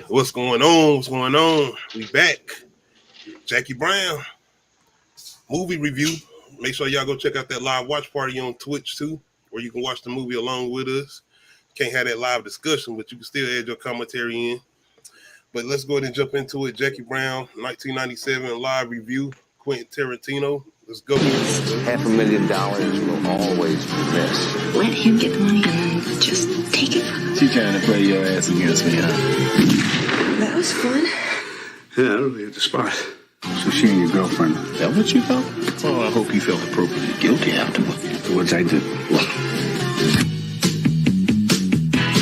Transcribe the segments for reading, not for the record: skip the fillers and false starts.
What's going on? What's going on? We back. Jackie Brown movie review. Make sure y'all go check out that live watch party on Twitch too, where you can watch the movie along with us. Can't have that live discussion, but you can still add your commentary in. But let's go ahead and jump into it. Jackie Brown, 1997 live review. Quentin Tarantino. Let's go. $500,000 will always be missed. Let him get the money and then just take it from him. She trying to play your ass against me, huh? That was fun. Yeah, I don't leave the spot. So she and your girlfriend. Is that what you felt? Oh, I hope you felt appropriately guilty afterward. What'd I do? What?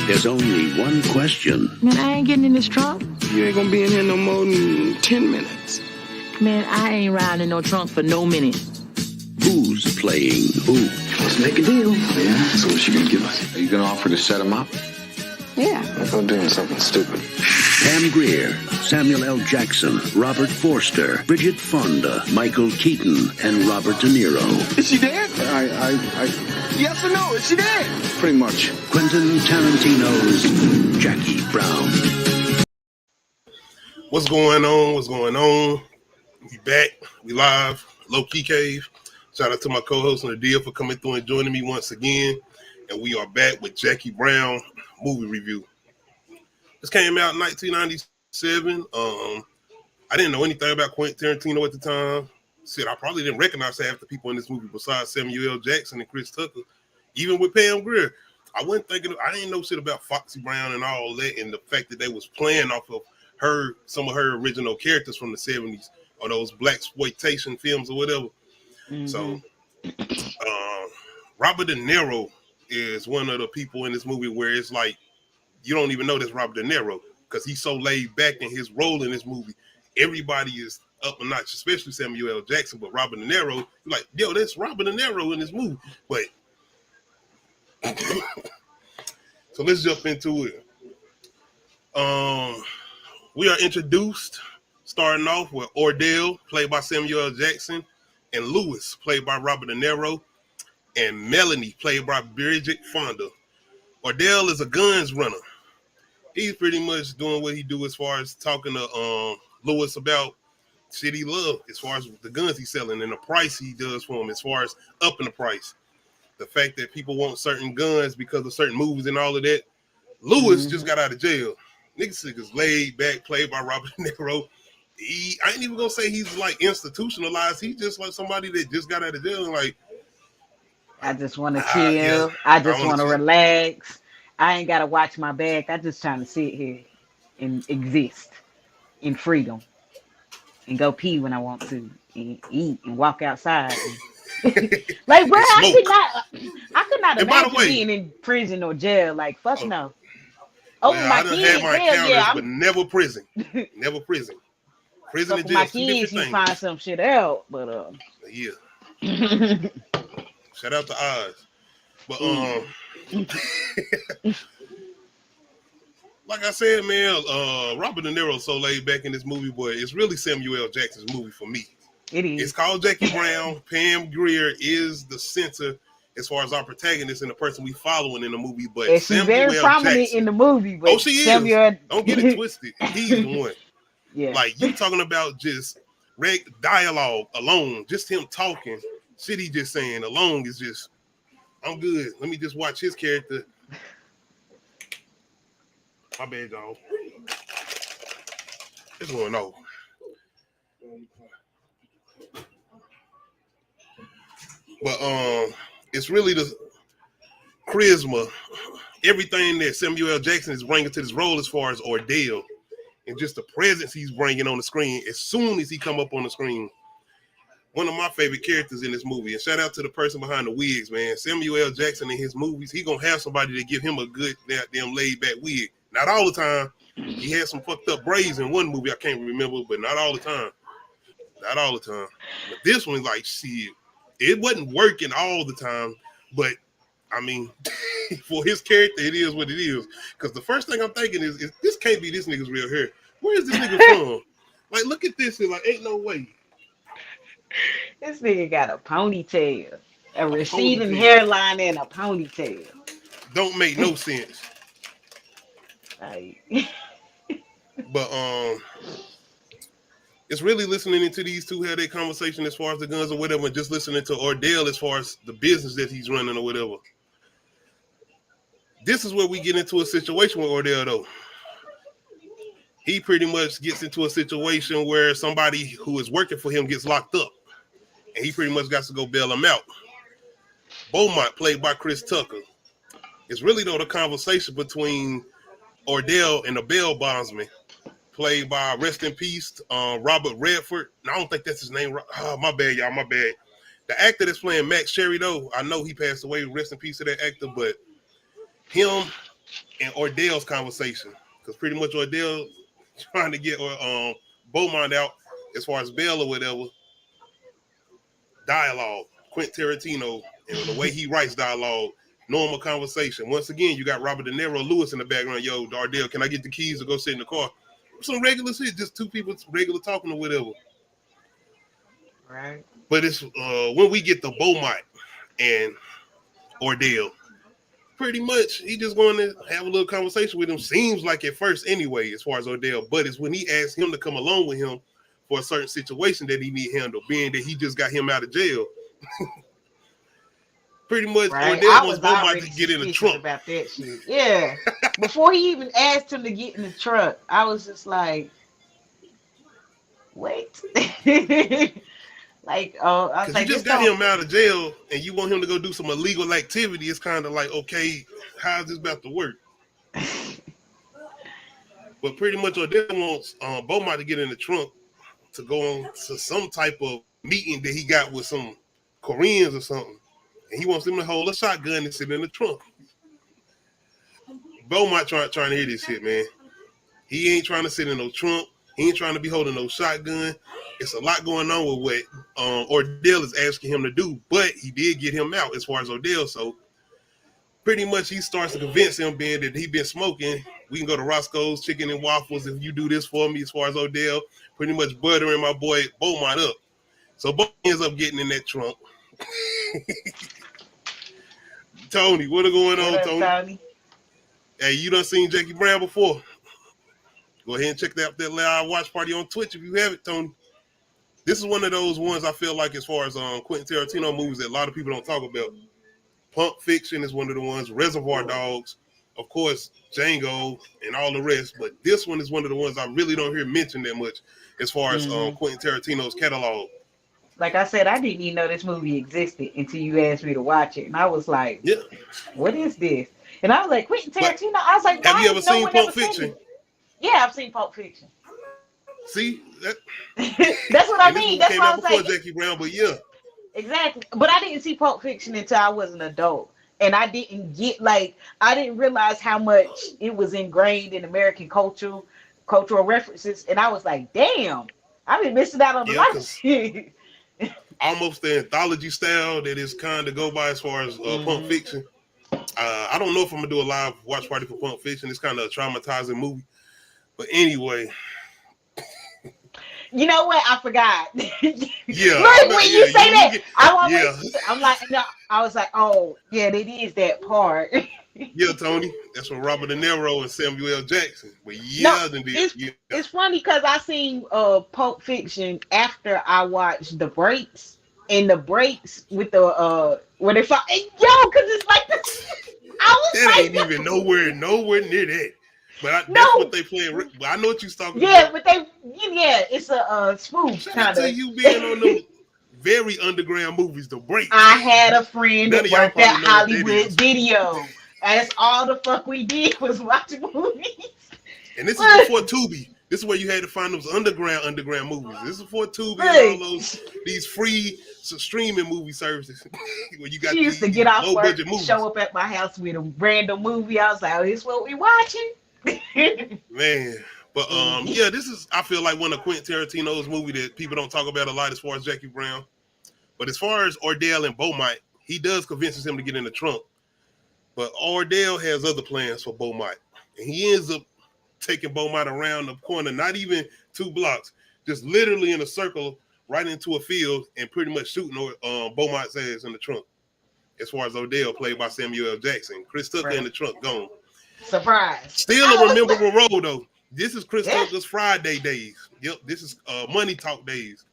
There's only one question. Man, I ain't getting in this trunk. You ain't gonna be in here no more than 10 minutes. Man, I ain't riding in no trunk for no minute. Who's playing who? Let's make a deal. Yeah, so what's she gonna give us? Are you going to offer to set him up? Yeah. Let's go doing something stupid. Pam Grier, Samuel L. Jackson, Robert Forster, Bridget Fonda, Michael Keaton, and Robert De Niro. Is she dead? Yes or no? Is she dead? Pretty much. Quentin Tarantino's Jackie Brown. What's going on? What's going on? We back. We live. Low Key Cave. Shout out to my co-host Nadia for coming through and joining me once again. And we are back with Jackie Brown movie review. This came out in 1997. I didn't know anything about Quentin Tarantino at the time. Shit, I probably didn't recognize half the people in this movie besides Samuel L. Jackson and Chris Tucker. Even with Pam Grier, I didn't know shit about Foxy Brown and all that, and the fact that they was playing off of some of her original characters from the 70s or those blaxploitation films or whatever. Mm-hmm. So, Robert De Niro is one of the people in this movie where it's like you don't even know that's Robert De Niro because he's so laid back in his role in this movie. Everybody is up a notch, especially Samuel L. Jackson, but Robert De Niro, you're like, yo, that's Robert De Niro in this movie. But so let's jump into it. We are introduced, starting off with Ordell, played by Samuel L. Jackson, and Lewis, played by Robert De Niro, and Melanie, played by Bridget Fonda. Ordell is a guns runner. He's pretty much doing what he do as far as talking to Lewis about shit he love, as far as the guns he's selling and the price he does for them, as far as upping the price. The fact that people want certain guns because of certain movies and all of that. Lewis just got out of jail. Niggas laid back, played by Robert De Niro. I ain't even gonna say he's like institutionalized. He's just like somebody that just got out of jail and like, I just want to chill. Yeah, I just want to relax. I ain't got to watch my back. I just trying to sit here and exist in freedom and go pee when I want to and eat and walk outside. Like, bro, I could not imagine being in prison or jail. Like, fuck no. Oh, well, my I done kids, had my encounters, yeah, but never prison. Never prison. Prison and jail. My kids, you find some shit out, but yeah. Shout out to Oz. But like I said, man, Robert De Niro so laid back in this movie, but it's really Samuel L. Jackson's movie for me. It is. It's called Jackie Brown. Pam Grier is the center as far as our protagonist and the person we following in the movie. But and she's very prominent in the movie. But she is. Don't get it twisted. He's the one. Yeah. Like, you talking about just dialogue alone, just him talking, shit he just saying alone is just, I'm good. Let me just watch his character. My bad, y'all. It's going on. But it's really the charisma, everything that Samuel L. Jackson is bringing to this role as far as Ordell, and just the presence he's bringing on the screen as soon as he come up on the screen. One of my favorite characters in this movie, and shout out to the person behind the wigs, man. Samuel L. Jackson in his movies, he gonna have somebody to give him a good damn laid back wig. Not all the time. He had some fucked up braids in one movie I can't remember, but not all the time. Not all the time. But this one's like, shit, it wasn't working all the time, but I mean, for his character, it is what it is. Because the first thing I'm thinking is this can't be this nigga's real hair. Where is this nigga from? Like, look at this and like, ain't no way. This nigga got a ponytail, a receding hairline, and a ponytail. Don't make no sense. Like, But it's really listening into these two have their conversation as far as the guns or whatever, and just listening to Ordell as far as the business that he's running or whatever. This is where we get into a situation with Ordell, though. He pretty much gets into a situation where somebody who is working for him gets locked up, and he pretty much got to go bail him out. Beaumont, played by Chris Tucker. It's really, though, the conversation between Ordell and the bail bondsman, played by, rest in peace, Robert Redford. I don't think that's his name. Oh, my bad, y'all, my bad. The actor that's playing Max Sherry, though, I know he passed away. Rest in peace to that actor, but him and Ordell's conversation, because pretty much Ordell trying to get Beaumont out as far as bail or whatever. Dialogue, Quentin Tarantino, and the way he writes dialogue, normal conversation. Once again, you got Robert De Niro Lewis in the background. Yo, Ordell, can I get the keys to go sit in the car? Some regular shit, just two people regular talking or whatever. right. But it's when we get to Beaumont and Ordell, pretty much he just going to have a little conversation with him. Seems like at first anyway, as far as Ordell, but it's when he asks him to come along with him for a certain situation that he need handled, being that he just got him out of jail. Pretty much, Right. Ordell I wants was Beaumont already to get in the suspicious trunk. about that shit. Yeah. Before he even asked him to get in the truck, I was just like, wait. Like, oh, I was Because like, you just this got don't- him out of jail and you want him to go do some illegal activity. It's kind of like, okay, how's this about to work? But pretty much Ordell wants Beaumont to get in the trunk to go on to some type of meeting that he got with some Koreans or something. And he wants him to hold a shotgun and sit in the trunk. Beaumont trying to hear this shit, man. He ain't trying to sit in no trunk. He ain't trying to be holding no shotgun. It's a lot going on with what Ordell is asking him to do, but he did get him out as far as Ordell. So pretty much he starts to convince him, being that he been smoking. We can go to Roscoe's Chicken and Waffles if you do this for me, as far as Ordell. Pretty much buttering my boy Beaumont up. So Beaumont ends up getting in that trunk. Tony, what is going on, What up, Tony? Tony? Hey, you done seen Jackie Brown before? Go ahead and check out that live watch party on Twitch if you have it, Tony. This is one of those ones I feel like, as far as Quentin Tarantino movies, that a lot of people don't talk about. Pulp Fiction is one of the ones. Reservoir Dogs, of course, Django, and all the rest. But this one is one of the ones I really don't hear mentioned that much as far as Quentin Tarantino's catalog. Like I said, I didn't even know this movie existed until you asked me to watch it. And I was like, Yeah. what is this? And I was like, Quentin Tarantino. I was like, Have why you ever ain't no seen one Pulp ever said Fiction? it? Yeah, I've seen Pulp Fiction. See? That's what I And this mean. movie That's came what I out was before like. Jackie Brown, but yeah. Exactly. But I didn't see Pulp Fiction until I was an adult. And I didn't I didn't realize how much it was ingrained in American cultural references. And I was like, damn, I've been missing out on a Yeah, lot of 'cause- shit. Almost the anthology style that is kind of go by as far as Pulp Fiction. I don't know if I'm going to do a live watch party for Pulp Fiction. It's kind of a traumatizing movie. But anyway. You know what? I forgot. Yeah. Look, when you say that, Yeah. I'm like, no, I was like, oh, yeah, it is that part. Yeah, Tony. That's what Robert De Niro and Samuel L. Jackson. But yeah, It's funny because I seen Pulp Fiction after I watched The Breaks, and The Breaks with the where they fought. Yo, because it's like this. I was that like, ain't even nowhere near that. But No. that's what they playing. But I know what you're talking yeah, about. but it's a spoof Shout kind out to of. you being on them very underground movies, The Break. I had a friend None that of y'all worked at probably know what that Hollywood is. Video. That's all the fuck we did was watch movies. And this is before Tubi. This is where you had to find those underground movies. This is before Tubi and all these free streaming movie services. Where you got She used to these get off low work, budget movies. show up at my house with a random movie. I was like, oh, this what we watching? Man. But yeah, this is, I feel like, one of Quentin Tarantino's movie that people don't talk about a lot as far as Jackie Brown. But as far as Ordell and Beaumont, he does convinces him to get in the trunk. But Ordell has other plans for Beaumont. And he ends up taking Beaumont around the corner, not even 2 blocks, just literally in a circle right into a field and pretty much shooting Beaumont's ass in the trunk. As far as Ordell, played by Samuel L. Jackson. Chris Tucker in the trunk, gone. Surprise. Still I a was rememberable role though. This is Chris Yeah. Tucker's Friday days. Yep, this is Money Talk days.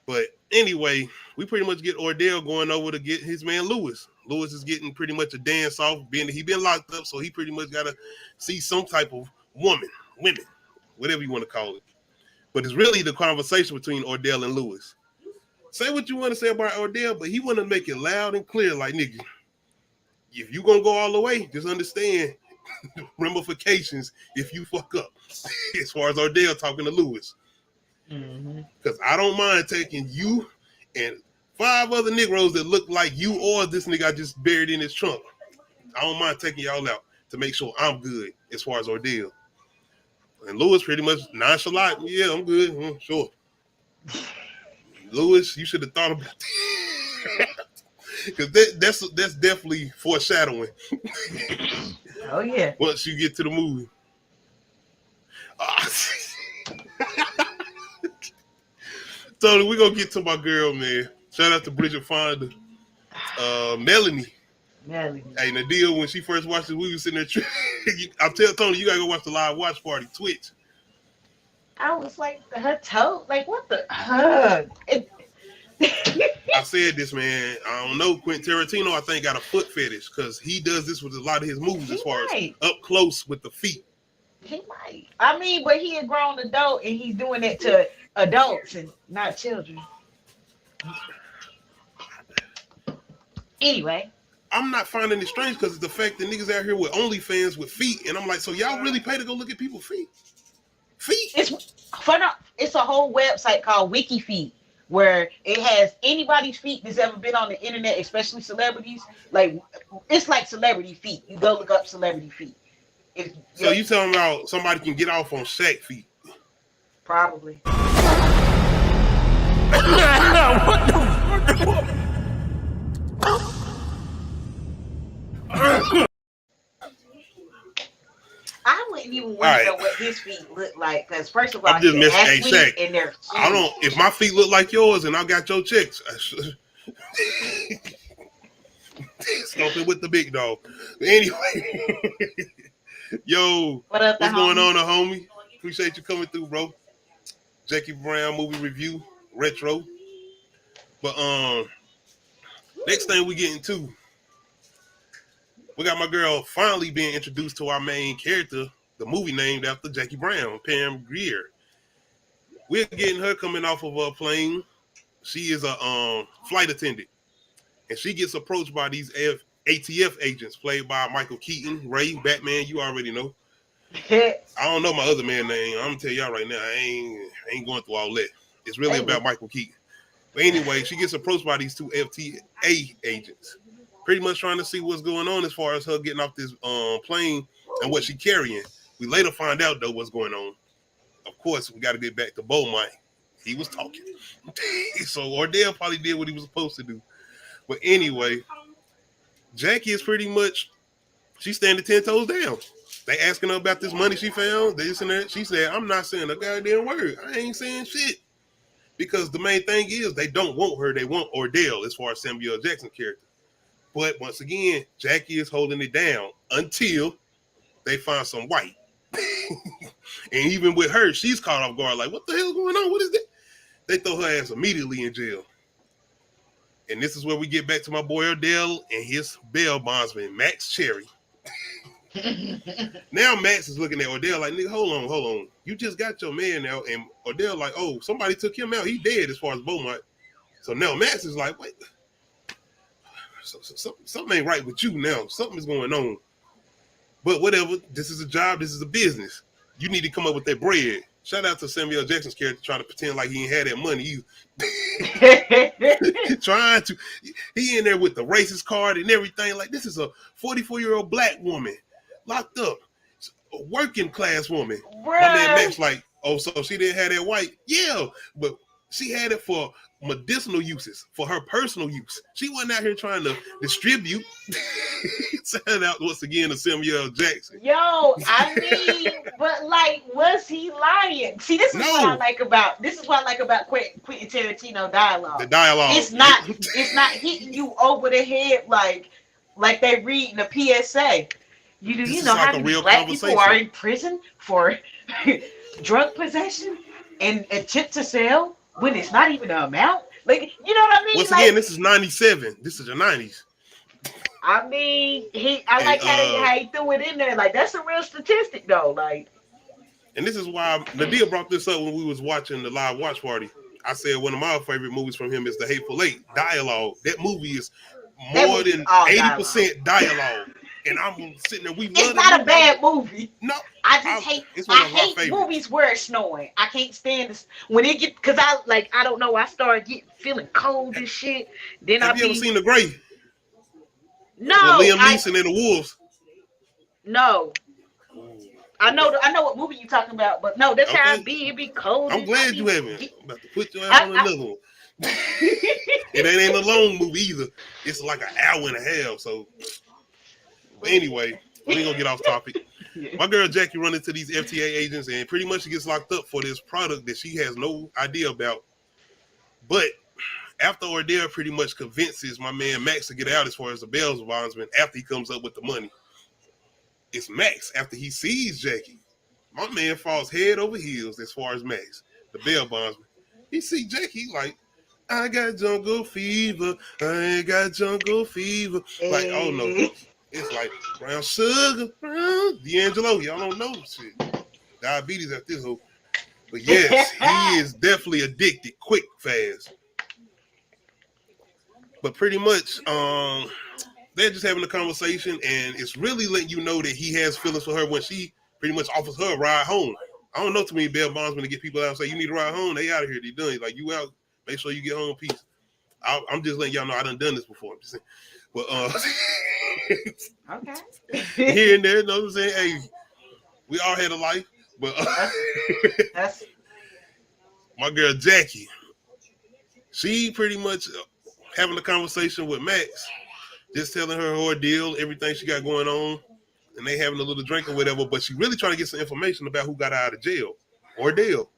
But anyway, we pretty much get Ordell going over to get his man Lewis. Lewis is getting pretty much a dance off, being he been locked up, so he pretty much got to see some type of women, whatever you want to call it. But it's really the conversation between Ordell and Lewis. Say what you want to say about Ordell, but he want to make it loud and clear, like, nigga, if you gonna go all the way, just understand ramifications if you fuck up. As far as Ordell talking to Lewis. Because I don't mind taking you and 5 other Negroes that look like you or this nigga I just buried in his trunk. I don't mind taking y'all out to make sure I'm good as far as Ordell. And Lewis pretty much nonchalant. Yeah, I'm good. Sure. Lewis, you should have thought about that. Because that's definitely foreshadowing. Oh yeah. Once you get to the movie. So we're gonna get to my girl, man. Shout out to Bridget Fonda. Melanie. Hey, Nadia, when she first watched this, we was sitting there. I'm telling Tony, you gotta go watch the live watch party, Twitch. I was like, her toe, like what the? I said this, man. I don't know. Quentin Tarantino, I think, got a foot fetish because he does this with a lot of his movies as far as up close with the feet. He might. I mean, but he a grown adult and he's doing it to adults and not children. Anyway. I'm not finding it strange because it's the fact that niggas out here with OnlyFans with feet, and I'm like, so y'all really pay to go look at people's feet? Feet? It's a whole website called WikiFeet where it has anybody's feet that's ever been on the internet, especially celebrities. Like it's like celebrity feet. You go look up celebrity feet. So you telling about somebody can get off on Shaq feet? Probably. I wouldn't even want to know what his feet look like because first of all, I'm just missing Shaq and their I don't. If my feet look like yours and I got your checks, something with the big dog. But anyway, yo, what's going on, homie? Appreciate you coming through, bro. Jackie Brown movie review retro. But next thing we get into. We got my girl finally being introduced to our main character, the movie named after Jackie Brown, Pam Grier. We're getting her coming off of a plane. She is a flight attendant, and she gets approached by these ATF agents played by Michael Keaton, Ray, Batman. You already know. I don't know my other man name. I'm gonna tell y'all right now, I ain't going through all that. It's really about Michael Keaton. But anyway, she gets approached by these 2 FTA agents. Pretty much trying to see what's going on as far as her getting off this plane and what she carrying. We later find out though what's going on. Of course, we got to get back to Beaumont. He was talking, so Ordell probably did what he was supposed to do. But anyway, Jackie is pretty much she's standing 10 toes down. They asking her about this money she found. This and that. She said, "I'm not saying a goddamn word. I ain't saying shit." Because the main thing is they don't want her. They want Ordell as far as Samuel L. Jackson character. But once again, Jackie is holding it down until they find some white. And even with her, she's caught off guard. Like, what the hell is going on? What is that? They throw her ass immediately in jail. And this is where we get back to my boy Ordell and his bail bondsman, Max Cherry. Now Max is looking at Ordell like, nigga, hold on. You just got your man now. And Ordell like, oh, somebody took him out. He dead as far as Beaumont. So now Max is like, wait. Something ain't right with you now. Something is going on. But whatever. This is a job. This is a business. You need to come up with that bread. Shout out to Samuel Jackson's character trying to pretend like he ain't had that money. Trying to. He in there with the racist card and everything. Like, this is a 44-year-old black woman locked up. A working class woman. My man Max like, oh, so she didn't have that white? Yeah, but she had it for medicinal uses, for her personal use. She wasn't out here trying to distribute. Shout out once again to Samuel L. Jackson. Yo, I mean, but like, was he lying? See, this is what I like about Quentin Tarantino dialogue. The dialogue. It's not hitting you over the head like they read in the PSA. You do This you is know like how a many real black people are conversation. in prison for drug possession and attempt to sell when it's not even the amount? Like, you know what I mean? Once Like, again, this is 97. This is the 90s. I mean, I And like how he threw it in there. Like, that's a real statistic, though. Like, and this is why Nadia brought this up when we was watching the live watch party. I said one of my favorite movies from him is The Hateful Eight. Dialogue. That movie is more than 80% dialogue. And I'm sitting there. It's not a bad movie. No, I just hate. It's one I of my hate favorites. movies where it's snowing. I can't stand this when it get because I don't know. I start feeling cold and shit. Then Have you ever seen The Grey? No, With Liam Neeson and the Wolves. No. I know what movie you talking about, but no, that's how it be. It be cold. I'm glad you haven't. I'm about to put your ass on another one. It ain't a long movie either. It's like an hour and a half. So, but anyway, we ain't gonna get off topic. My girl Jackie run into these FTA agents and pretty much she gets locked up for this product that she has no idea about. But after Ordell pretty much convinces my man Max to get out as far as the bail bondsman after he comes up with the money, it's Max after he sees Jackie. My man falls head over heels as far as Max, the bail bondsman. He see Jackie like, I got jungle fever. I ain't got jungle fever. Like, oh no. It's like brown sugar, D'Angelo. Y'all don't know shit. Diabetes at this whole. But yes, he is definitely addicted, quick, fast. But pretty much, they're just having a conversation, and it's really letting you know that he has feelings for her when she pretty much offers her a ride home. I don't know too many bail bondsmen to get people out and say, you need a ride home. They out of here. They done. Like, you out. Make sure you get home in peace. I'm just letting y'all know I done this before. I'm just saying. But okay. Here and there, you know what I'm saying? Hey, we all had a life, but that's my girl Jackie. She pretty much having a conversation with Max, just telling her ordeal, everything she got going on, and they having a little drink or whatever. But she really trying to get some information about who got out of jail, Ordell.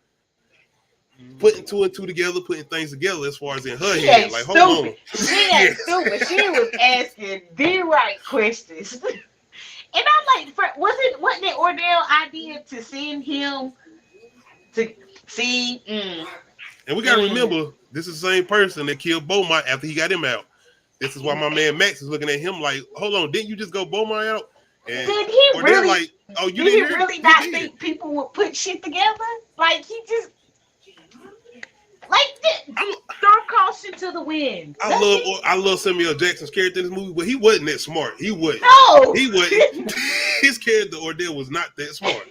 Putting two and two together, putting things together as far as in her head. Like, hold on. She ain't stupid. She was asking the right questions. And I'm like, wasn't it Ordell's idea to send him to see? And we gotta remember, this is the same person that killed Beaumont after he got him out. This is why my man Max is looking at him like, hold on, didn't you just go Beaumont out? And did he really? Like, oh, you did he didn't really not think people would put shit together? Like he just. Like throw caution to the wind. I love Samuel Jackson's character in this movie, but he wasn't that smart. He wasn't. No, he wasn't. His character Ordell was not that smart.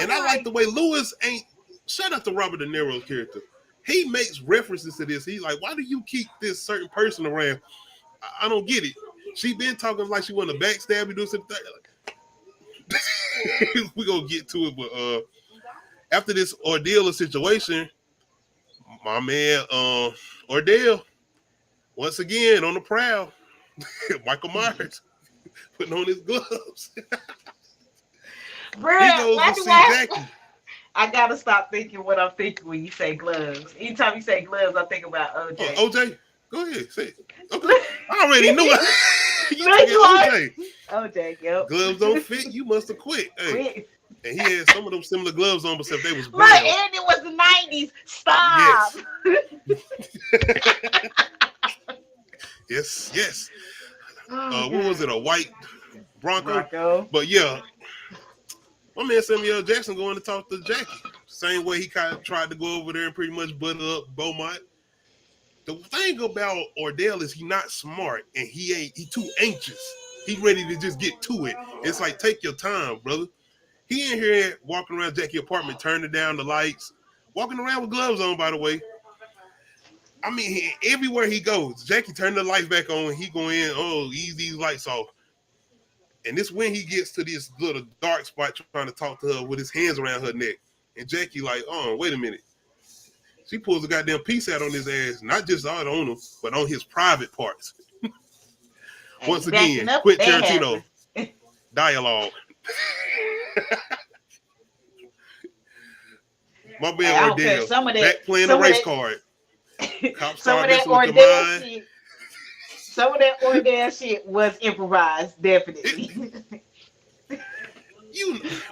And I like the way Lewis ain't. Shout out to Robert De Niro's character. He makes references to this. He's like, why do you keep this certain person around? I don't get it. She been talking like she want to backstab you, do something. We gonna get to it, but after this ordeal situation. My man, Ordell, once again on the prowl. Michael Myers putting on his gloves. Bro, he goes to see Jackie. I gotta stop thinking what I'm thinking when you say gloves. Anytime you say gloves, I think about OJ. OJ, go ahead, say it. Okay. I already knew it. OJ, yep. Gloves don't fit. You must have quit. Hey. And he had some of them similar gloves on, except they was brown. Right, and it was the 90s. Stop. Yes. yes. What was it? A white Bronco? But yeah, my man Samuel Jackson going to talk to Jackie. Same way he kind of tried to go over there and pretty much butter up Beaumont. The thing about Ordell is he not smart and he too anxious. He ready to just get to it. It's like, take your time, brother. He in here walking around Jackie's apartment, turning down the lights, walking around with gloves on, by the way. I mean, everywhere he goes, Jackie turn the lights back on, he go in, ease these lights off. And this when he gets to this little dark spot trying to talk to her with his hands around her neck. And Jackie like, wait a minute. She pulls a goddamn piece out on his ass, not just out on him, but on his private parts. Once again, quit Tarantino. Dialogue. My man Ordell back playing the race card. Some of that Ordell shit was improvised, definitely.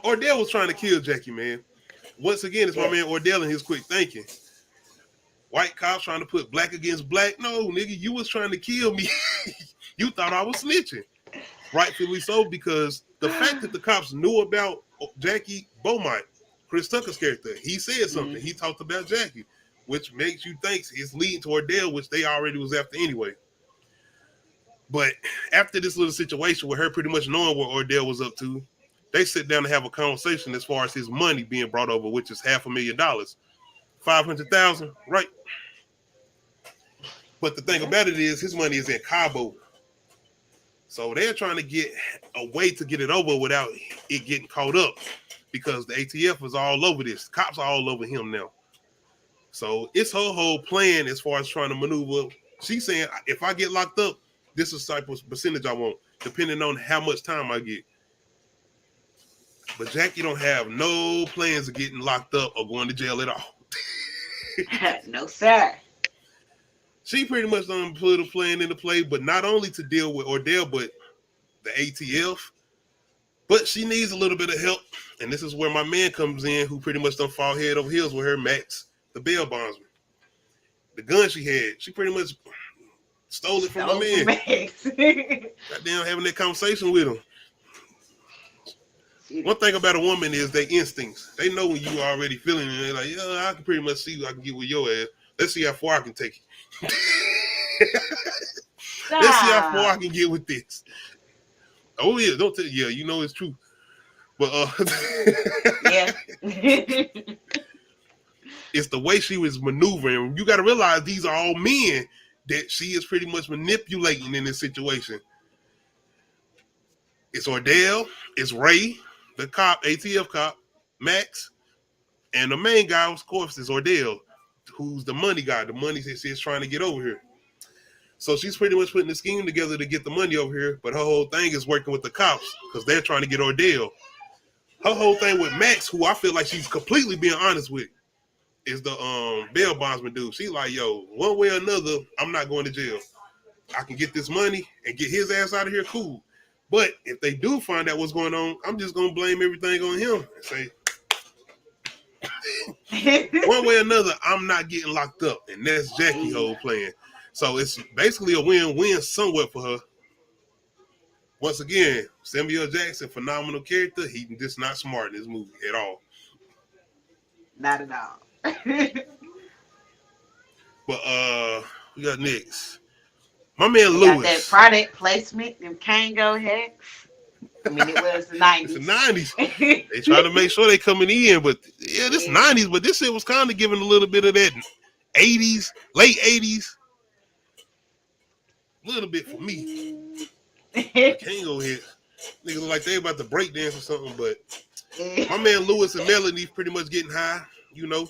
Ordell was trying to kill Jackie, man. Once again, it's my man Ordell and his quick thinking. White cops trying to put black against black. No, nigga, you was trying to kill me. You thought I was snitching. Rightfully so, because the fact that the cops knew about Jackie Beaumont, Chris Tucker's character, he said something. He talked about Jackie, which makes you think it's leading to Ordell, which they already was after anyway. But after this little situation with her pretty much knowing what Ordell was up to, they sit down and have a conversation as far as his money being brought over, which is $500,000. 500,000, right? But the thing about it is his money is in Cabo. So they're trying to get a way to get it over without it getting caught up, because the ATF is all over this. Cops are all over him now. So it's her whole plan as far as trying to maneuver. She's saying, if I get locked up, this is the type of percentage I want, depending on how much time I get. But Jackie don't have no plans of getting locked up or going to jail at all. No, sir. She pretty much done put a plan into play, but not only to deal with Ordell, but the ATF. But she needs a little bit of help. And this is where my man comes in, who pretty much done fall head over heels with her, Max, the bail bondsman. The gun she had, she pretty much stole it from my man. Goddamn, having that conversation with him. One thing about a woman is their instincts. They know when you already feeling it. They're like, yeah, I can pretty much see what I can get with your ass. Let's see how far I can take it. Let's see how far I can get with this. Oh yeah, don't tell. Yeah, you know it's true. But yeah, it's the way she was maneuvering. You got to realize these are all men that she is pretty much manipulating in this situation. It's Ordell, it's Ray, the cop, ATF cop, Max, and the main guy, of course, is Ordell, who's the money guy. The money that she's trying to get over here. So she's pretty much putting the scheme together to get the money over here, but her whole thing is working with the cops because they're trying to get Ordell. Her whole thing with Max, who I feel like she's completely being honest with, is the bail bondsman dude. She's like, yo, one way or another, I'm not going to jail. I can get this money and get his ass out of here, cool. But if they do find out what's going on, I'm just going to blame everything on him and say, one way or another, I'm not getting locked up. And that's Jackie's whole plan. So it's basically a win-win somewhat for her. Once again, Samuel Jackson, phenomenal character. He's just not smart in this movie at all. Not at all. But we got next. My man We Lewis. got that product placement, them Kango hats. I mean, it was the 90s. It's the 90s. They try to make sure they coming in, but yeah, this 90s, but this shit was kind of giving a little bit of that 80s, late 80s. A little bit for me. Kango hit. Niggas look like they about to break dance or something, but my man Lewis and Melanie pretty much getting high, you know,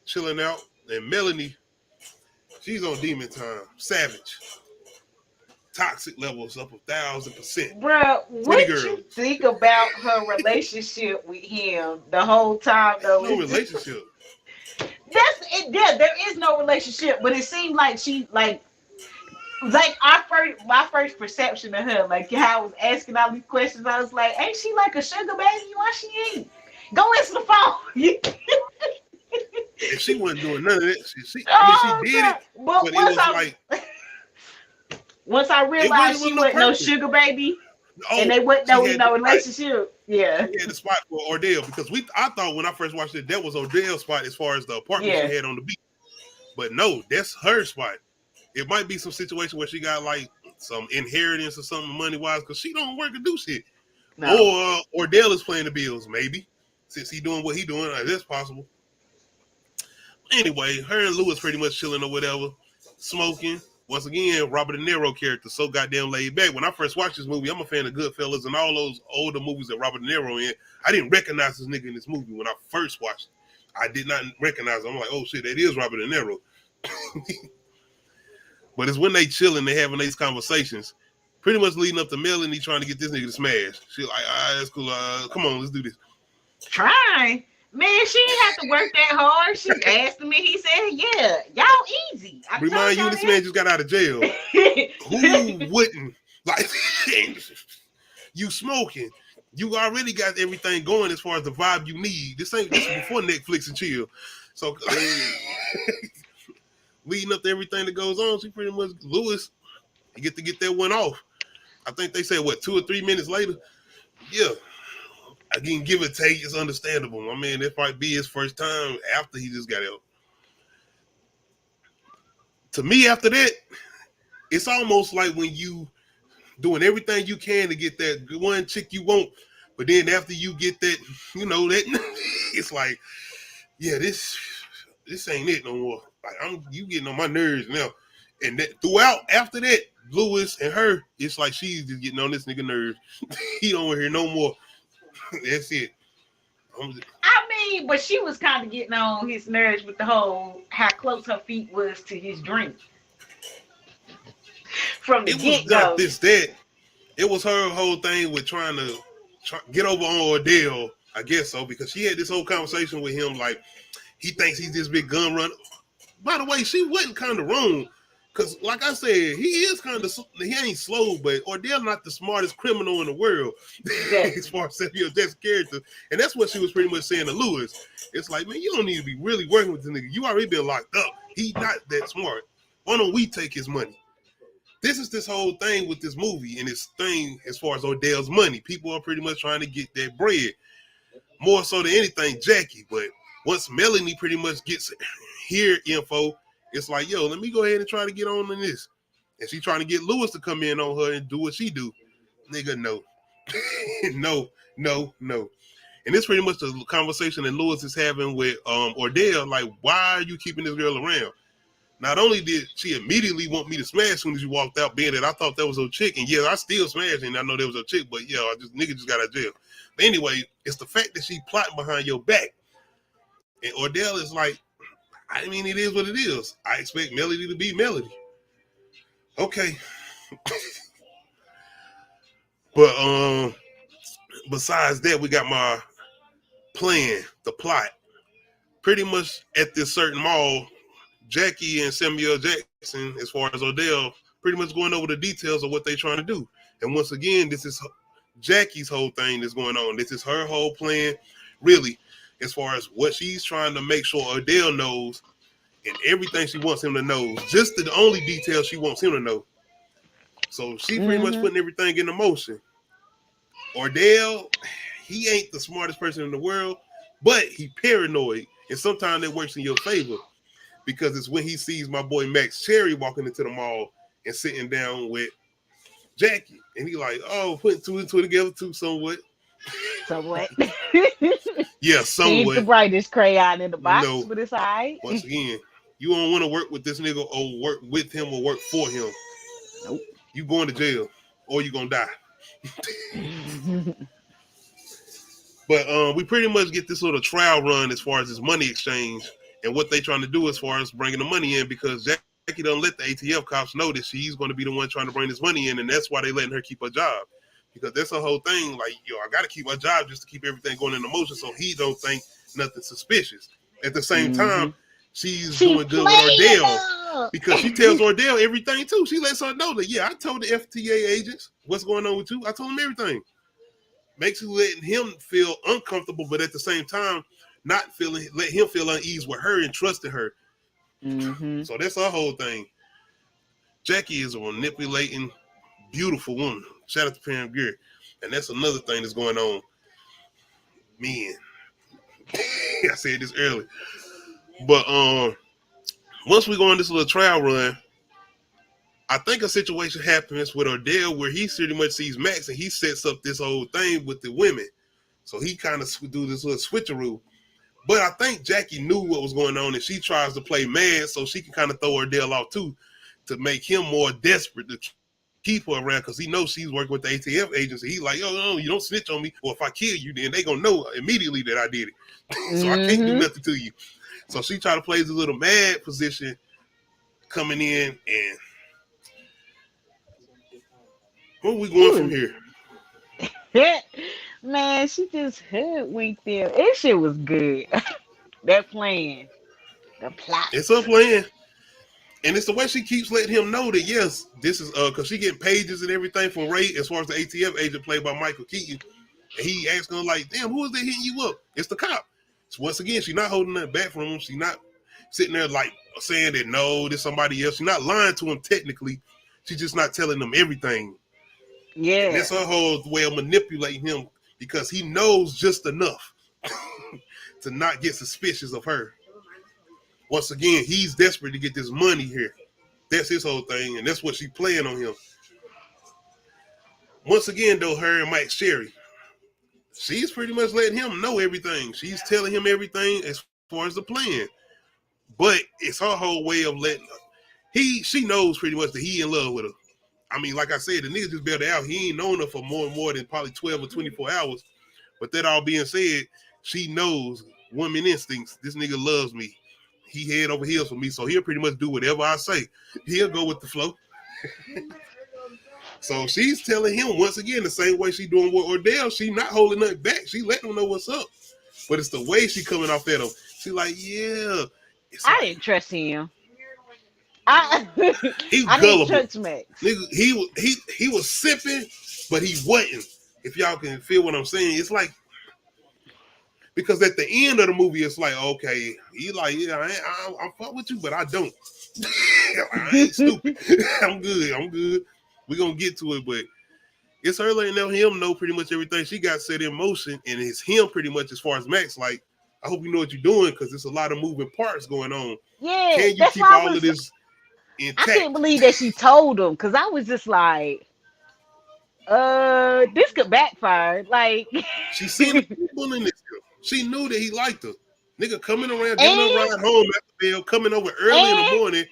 chilling out. And Melanie, she's on demon time. Savage. Toxic levels up 1,000%. Bro, what you think about her relationship with him the whole time though? No relationship. That's it. There is no relationship, but it seemed like she like my first perception of her, like how I was asking all these questions, I was like, ain't she like a sugar baby? Why she ain't? Go answer the phone. If she wasn't doing none of that, she did it, but it was like once I realized she wasn't no sugar baby, and they wasn't no relationship. Yeah. He had the spot for Ordell because I thought when I first watched it, that was Ordell's spot as far as the apartment she had on the beach. But no, that's her spot. It might be some situation where she got like some inheritance or something money wise because she don't work or do shit. No. Or Ordell is playing the bills, maybe. Since he doing what he doing, that's possible. Anyway, her and Lewis pretty much chilling or whatever, smoking. Once again, Robert De Niro character, so goddamn laid back. When I first watched this movie, I'm a fan of Goodfellas and all those older movies that Robert De Niro in. I didn't recognize this nigga in this movie when I first watched it. I did not recognize him. I'm like, oh shit, that is Robert De Niro. But it's when they chilling, they having these conversations, pretty much leading up to Melanie trying to get this nigga to smash. She's like, all right, that's cool. Come on, let's do this. Try. Man, she didn't have to work that hard. She asked me. He said, yeah, y'all easy. Remind you, this man just got out of jail. Who wouldn't? Like, you smoking, You already got everything going as far as the vibe you need. This is before Netflix and chill. So leading up to everything that goes on, she pretty much Lewis, you get to get that one off. I think they said 2 or 3 minutes later. Yeah. Again, give or take, it's understandable. My man, that might be his first time after he just got out. To me, after that, it's almost like when you doing everything you can to get that one chick you want, but then after you get that, that it's like, yeah, this ain't it no more. Like you getting on my nerves now. And that throughout after that, Lewis and her, it's like she's just getting on this nigga nerves. He don't want to hear no more. That's it. But she was kind of getting on his nerves with the whole how close her feet was to his drink. From the get go. It was her whole thing with trying to get over on Ordell, I guess so, because she had this whole conversation with him like he thinks he's this big gun runner. By the way, she wasn't kind of wrong. Because, like I said, he ain't slow, but Ordell not the smartest criminal in the world as far as Samuel Jackson's character. And that's what she was pretty much saying to Lewis. It's like, man, you don't need to be really working with the nigga. You already been locked up. He not that smart. Why don't we take his money? This is this whole thing with this movie and this thing as far as Ordell's money. People are pretty much trying to get that bread. More so than anything, Jackie. But once Melanie pretty much gets her info, it's like, yo, let me go ahead and try to get on in this. And she trying to get Lewis to come in on her and do what she do. Nigga, no. no. And it's pretty much the conversation that Lewis is having with Ordell. Like, why are you keeping this girl around? Not only did she immediately want me to smash as soon as you walked out, being that I thought that was a chick. And yeah, I still smashed and I know there was a chick, but yeah, nigga just got out of jail. But anyway, it's the fact that she plotting behind your back. And Ordell is like, I mean, it is what it is. I expect Melody to be Melody. Okay. But besides that, we got my plan, the plot. Pretty much at this certain mall, Jackie and Samuel Jackson, as far as Ordell, pretty much going over the details of what they're trying to do. And once again, this is Jackie's whole thing that's going on. This is her whole plan, really, as far as what she's trying to make sure Ordell knows and everything she wants him to know. Just the only details she wants him to know. So she pretty much putting everything into motion. Ordell, he ain't the smartest person in the world, but he paranoid. And sometimes that works in your favor because it's when he sees my boy Max Cherry walking into the mall and sitting down with Jackie. And he like, oh, putting two and two together too somewhat. Somewhat. Yeah, somewhat. He's the brightest crayon in the box, but it's all right. Once again, you don't want to work with this nigga or work with him or work for him. Nope. You going to jail or you gonna die. But we pretty much get this little trial run as far as this money exchange and what they trying to do as far as bringing the money in, because Jackie don't let the ATF cops know that she's going to be the one trying to bring this money in, and that's why they letting her keep her job, because that's the whole thing. Like, yo, I got to keep my job just to keep everything going into motion so he don't think nothing suspicious. At the same time, she's doing good with Ordell because she tells Ordell everything too. She lets her know that, yeah, I told the FTA agents what's going on with you. I told them everything. Makes you letting him feel uncomfortable, but at the same time, let him feel unease with her and trusting her. So that's our whole thing. Jackie is a manipulating, beautiful woman. Shout out to Pam Grier. And that's another thing that's going on. Men. I said this earlier. But once we go on this little trial run, I think a situation happens with Ordell where he pretty much sees Max and he sets up this whole thing with the women. So he kind of do this little switcheroo. But I think Jackie knew what was going on and she tries to play mad so she can kind of throw Ordell off too to make him more desperate to keep her around because he knows she's working with the ATF agency. He's like, no, you don't snitch on me. Or if I kill you, then they going to know immediately that I did it. So I can't do nothing to you. So she tried to play this little mad position coming in and where we going from here? Man, she just hoodwinked them. That shit was good. That plan. The plot. It's her plan. And it's the way she keeps letting him know that, yes, this is because she getting pages and everything from Ray as far as the ATF agent played by Michael Keaton. And he asking her like, damn, who is that hitting you up? It's the cop. So once again, she's not holding that back from him. She's not sitting there like saying that no, there's somebody else. She's not lying to him technically. She's just not telling him everything. Yeah. And that's her whole way of manipulating him because he knows just enough to not get suspicious of her. Once again, he's desperate to get this money here. That's his whole thing, and that's what she's playing on him. Once again, though, her and Mike Sherry, she's pretty much letting him know everything. She's telling him everything as far as the plan. But it's her whole way of letting she knows pretty much that he in love with her. I mean, like I said, the nigga just bailed her out. He ain't known her for more than probably 12 or 24 hours. But that all being said, she knows woman instincts. This nigga loves me. He head over heels for me, so he'll pretty much do whatever I say. He'll go with the flow. So she's telling him once again the same way she doing with Ordell. She not holding nothing back. She letting him know what's up. But it's the way she coming off at him. She like, yeah. I didn't trust him. He I didn't gullible. trust Max. Nigga, he was sipping, but he wasn't. If y'all can feel what I'm saying, it's like because at the end of the movie, it's like, okay, he like, yeah, I fuck with you, but I don't. I ain't stupid. I'm good. We're gonna get to it, but it's her letting him know pretty much everything she got set in motion, and it's him pretty much as far as Max, like, I hope you know what you're doing because there's a lot of moving parts going on. Yeah, can you that's keep why all of this intact? I can't believe that she told him because I was just like, this could backfire. Like She seen the people in this. She knew that he liked her. Nigga coming around, giving her a ride home after bail, coming over early in the morning.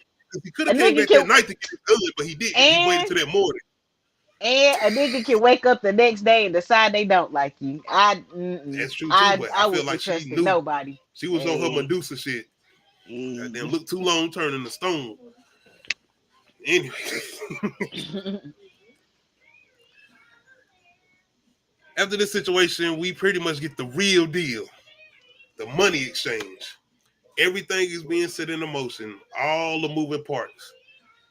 He could have came back that night to get it done, but he didn't. He waited till that morning. And a nigga can wake up the next day and decide they don't like you. That's true too, but I feel like she knew. Nobody. She was on her Medusa shit. Goddamn, look too long turning the stone. Anyway. After this situation, we pretty much get the real deal. The money exchange. Everything is being set in motion. All the moving parts.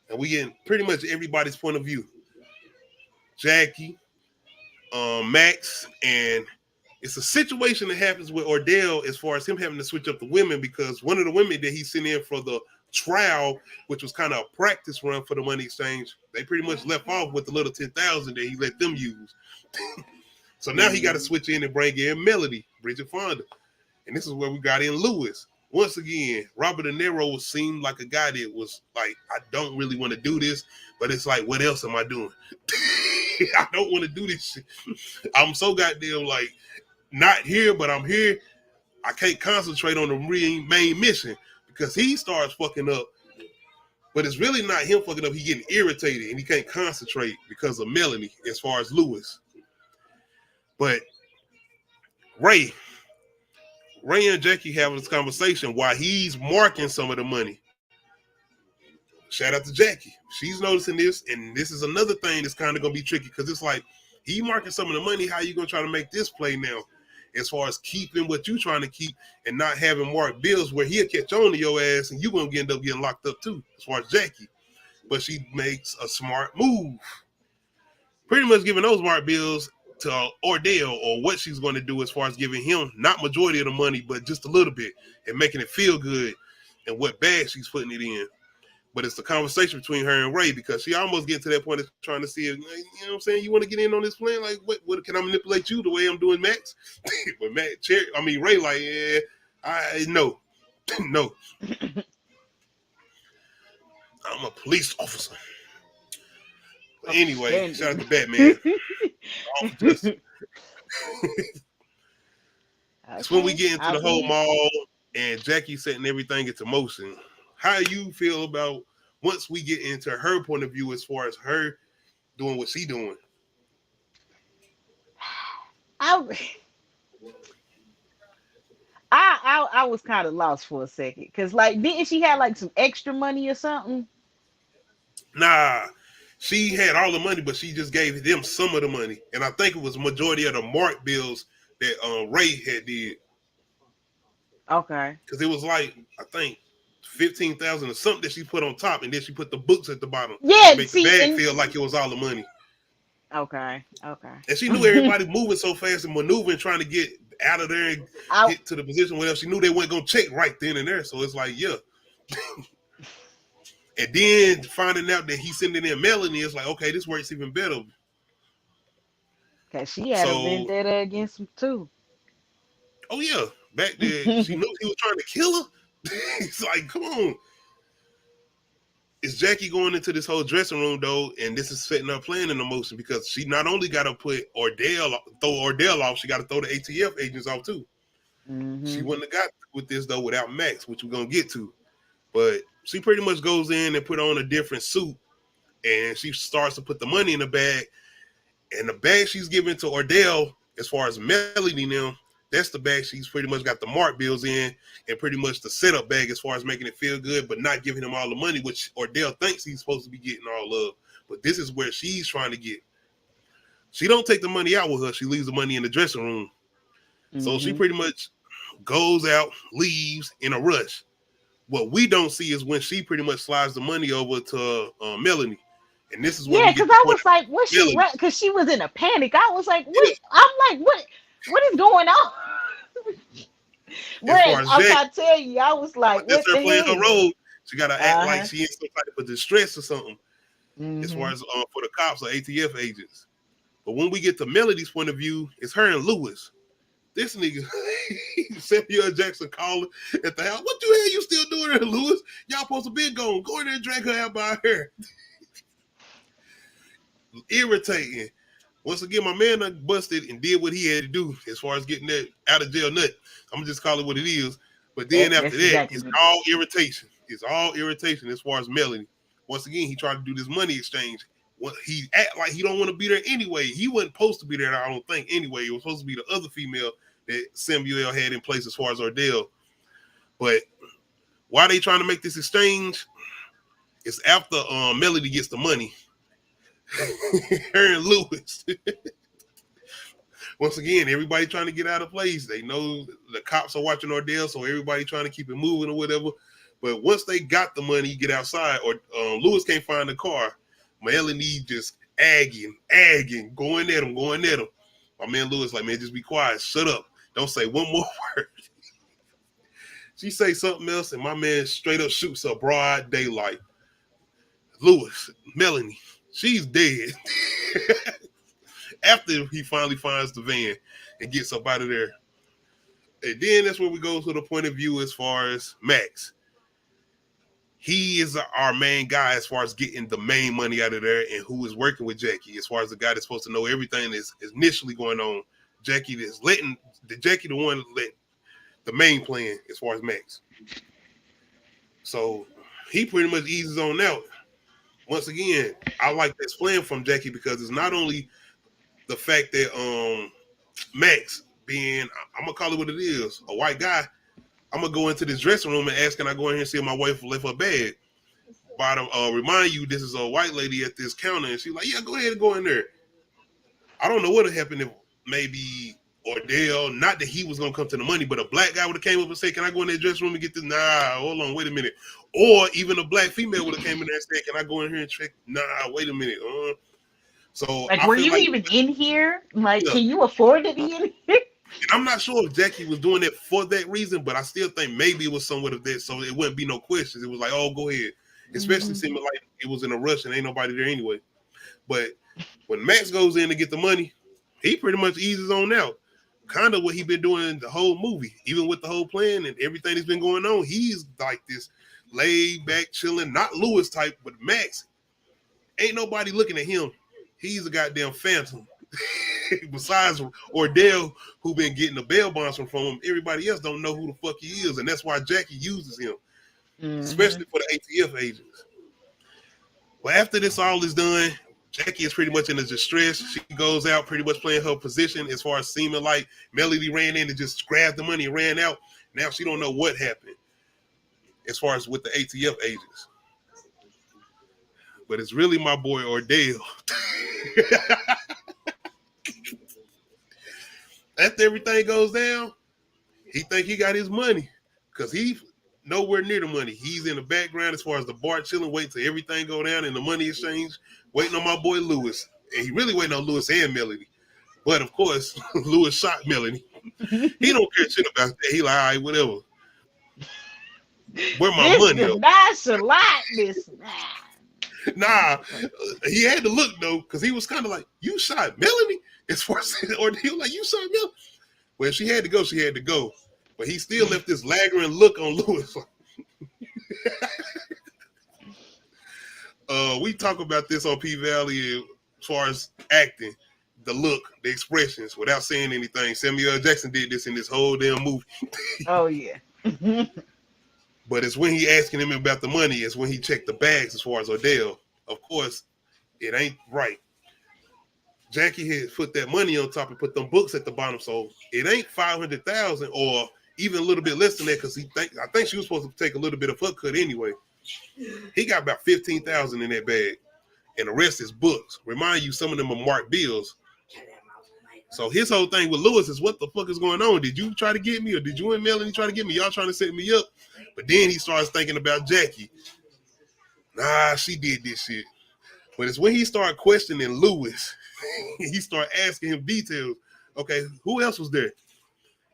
And we get pretty much everybody's point of view. Jackie, Max, and it's a situation that happens with Ordell as far as him having to switch up the women because one of the women that he sent in for the trial, which was kind of a practice run for the money exchange, they pretty much left off with the little 10,000 that he let them use. So now he got to switch in and bring in Melody, Bridget Fonda. And this is where we got in Lewis. Once again, Robert De Niro seemed like a guy that was like, I don't really want to do this, but it's like, what else am I doing? I don't want to do this shit. I'm so goddamn like not here, but I'm here. I can't concentrate on the main mission because he starts fucking up. But it's really not him fucking up. He getting irritated and he can't concentrate because of Melanie as far as Lewis. But Ray and Jackie having this conversation while he's marking some of the money. Shout out to Jackie. She's noticing this, and this is another thing that's kind of going to be tricky because it's like, he marking some of the money, how you going to try to make this play now as far as keeping what you trying to keep and not having marked bills where he'll catch on to your ass and you're going to end up getting locked up too, as far as Jackie. But she makes a smart move. Pretty much giving those marked bills to Ordell or what she's going to do as far as giving him not majority of the money, but just a little bit and making it feel good and what bag she's putting it in. But it's the conversation between her and Ray because she almost get to that point of trying to see if, you know what I'm saying, you want to get in on this plan? Like, what can I manipulate you the way I'm doing Max? But Ray like, yeah, no. I'm a police officer. But anyway, shout out to Batman. That's when we get into the whole mall and Jackie setting everything into motion. How do you feel about once we get into her point of view as far as her doing what she doing? I was kind of lost for a second because, like, didn't she have like some extra money or something? Nah, she had all the money, but she just gave them some of the money, and I think it was majority of the marked bills that Ray had did. Okay, because it was like I think 15,000 or something that she put on top, and then she put the books at the bottom. Yeah, to make the bag feel like it was all the money. Okay. And she knew everybody moving so fast and maneuvering, trying to get out of there and get to the position where she knew they weren't going to check right then and there. So it's like, yeah. And then finding out that he's sending in Melanie, it's like, okay, this works even better. Cause she had a vendetta against him too. Oh yeah, back then she knew he was trying to kill her. It's like, come on. It's Jackie going into this whole dressing room though, and this is setting her plan into motion because she not only got to throw Ordell off, she got to throw the ATF agents off too. Mm-hmm. She wouldn't have got with this though without Max, which we're gonna get to. But she pretty much goes in and put on a different suit, and she starts to put the money in the bag. And the bag she's giving to Ordell, as far as Melanie now, that's the bag she's pretty much got the mark bills in, and pretty much the setup bag as far as making it feel good, but not giving him all the money, which Ordell thinks he's supposed to be getting all of. But this is where she's trying to get. She don't take the money out with her. She leaves the money in the dressing room. Mm-hmm. So she pretty much goes out, leaves in a rush. What we don't see is when she pretty much slides the money over to Melanie. And this is what because I was like, what she run? Because she was in a panic. I was like, what? I'm like, what is going on? But I'm trying to tell you, I was like, what the playing her role. She gotta act like she in some type of distress or something. Mm-hmm. As far as for the cops or ATF agents. But when we get to Melody's point of view, it's her and Lewis. This nigga, Samuel Jackson calling at the house. What the hell you still doing there, Lewis? Y'all supposed to be gone. Go in there and drag her out by her hair. Irritating. Once again, my man busted and did what he had to do as far as getting that out of jail nut. I'm gonna just call it what it is. But then after that, it's all irritation. It's all irritation as far as Melanie. Once again, he tried to do this money exchange. He act like he don't want to be there anyway. He wasn't supposed to be there, I don't think, anyway. It was supposed to be the other female that Samuel had in place as far as Ordell. But why they trying to make this exchange? It's after Melody gets the money. Her and Lewis. Once again, everybody trying to get out of place. They know the cops are watching Ordell, so everybody trying to keep it moving or whatever. But once they got the money, get outside, or Lewis can't find the car. Melanie just agging, going at him. My man Lewis like, man, just be quiet. Shut up. Don't say one more word. She say something else, and my man straight up shoots her broad daylight. Lewis, Melanie, she's dead. After he finally finds the van and gets up out of there. And then that's where we go to the point of view as far as Max. He is our main guy as far as getting the main money out of there, and who is working with Jackie as far as the guy that's supposed to know everything that's initially going on. Jackie the one that let the main plan as far as Max. So he pretty much eases on out. Once again, I like this plan from Jackie because it's not only the fact that Max being, I'm gonna call it what it is, a white guy. I'm gonna go into this dressing room and ask, can I go in here and see if my wife left her bag? But remind you, this is a white lady at this counter, and she's like, yeah, go ahead and go in there. I don't know what would happen if maybe Ordell, not that he was gonna come to the money, but a black guy would have came up and said, can I go in that dressing room and get this? Nah, hold on, wait a minute. Or even a black female would have came in there and said, can I go in here and check? Nah, wait a minute. So like, were you even in here? Like, can you afford to be in here? And I'm not sure if Jackie was doing it for that reason, but I still think maybe it was somewhat of that, so it wouldn't be no questions. It was like, oh, go ahead. Especially seeming like it was in a rush and ain't nobody there anyway. But when Max goes in to get the money, he pretty much eases on out. Kind of what he been doing the whole movie, even with the whole plan and everything that's been going on. He's like this laid back, chilling, not Lewis type, but Max. Ain't nobody looking at him. He's a goddamn phantom. Besides Ordell, who been getting the bail bonds from him, everybody else don't know who the fuck he is, and that's why Jackie uses him, especially for the ATF agents. Well, after this all is done, Jackie is pretty much in a distress. She goes out pretty much playing her position as far as seeming like Melody ran in and just grabbed the money and ran out. Now she don't know what happened as far as with the ATF agents. But it's really my boy Ordell. After everything goes down, he think he got his money because he's nowhere near the money. He's in the background as far as the bar chilling, waiting till everything go down in the money exchange, waiting on my boy Lewis And he really waiting on Lewis and Melanie. But of course, Lewis shot Melanie. He don't care shit about that. He like, all right, whatever. Where my money? This nonchalantness. Nah, he had to look though, because he was kind of like, you shot Melanie? As far as the ordeal, like, you shot Melanie? Well, she had to go, she had to go. But he still left this lagering look on Lewis. We talk about this on P-Valley as far as acting, the look, the expressions, without saying anything. Samuel L. Jackson did this in this whole damn movie. Oh, yeah. But it's when he asking him about the money, it's when he checked the bags as far as Odell. Of course, it ain't right. Jackie had put that money on top and put them books at the bottom, so it ain't 500,000 or even a little bit less than that, because I think she was supposed to take a little bit of her cut anyway. He got about 15,000 in that bag, and the rest is books. Remind you, some of them are marked bills. So his whole thing with Lewis is, what the fuck is going on? Did you try to get me, or did you and Melanie try to get me? Y'all trying to set me up? But then he starts thinking about Jackie. Nah, she did this shit. But it's when he started questioning Lewis, he started asking him details. Okay, who else was there?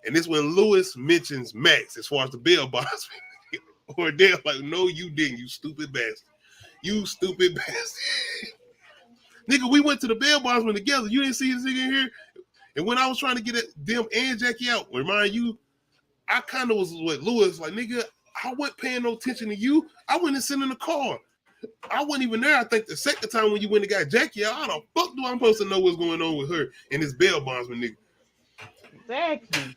And this when Lewis mentions Max as far as the bail bondsman. Or they're like, no, you didn't, you stupid bastard. You stupid bastard. Nigga, we went to the bail bondsman together. You didn't see this nigga in here? And when I was trying to get them and Jackie out, remind you, I kind of was with Lewis, like, nigga, I wasn't paying no attention to you. I went and sent in the car. I wasn't even there. I think the second time when you went and got Jackie out, how the fuck do I supposed to know what's going on with her and this bail bondsman nigga? Exactly.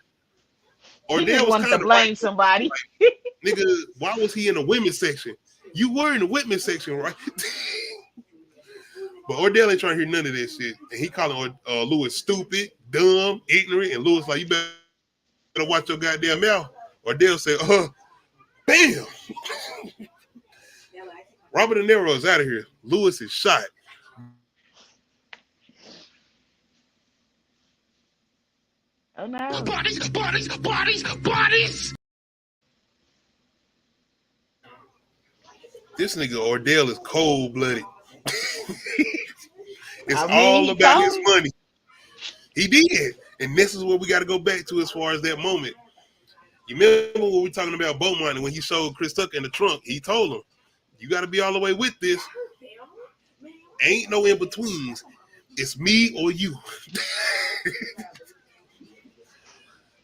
Or he they just was wanted to blame like, somebody. Like, nigga, why was he in the women's section? You were in the women's section, right? But Ordell ain't trying to hear none of that shit. And he calling Lewis stupid, dumb, ignorant, and Lewis like, you better watch your goddamn mouth. Ordell said, bam. Robert De Niro is out of here. Lewis is shot. Oh no. Bodies. This nigga Ordell is cold-blooded. It's all about his money. He did. And this is what we got to go back to as far as that moment. You remember when we were talking about Beaumont, and when he showed Chris Tucker in the trunk, he told him, you got to be all the way with this. Ain't no in-betweens. It's me or you.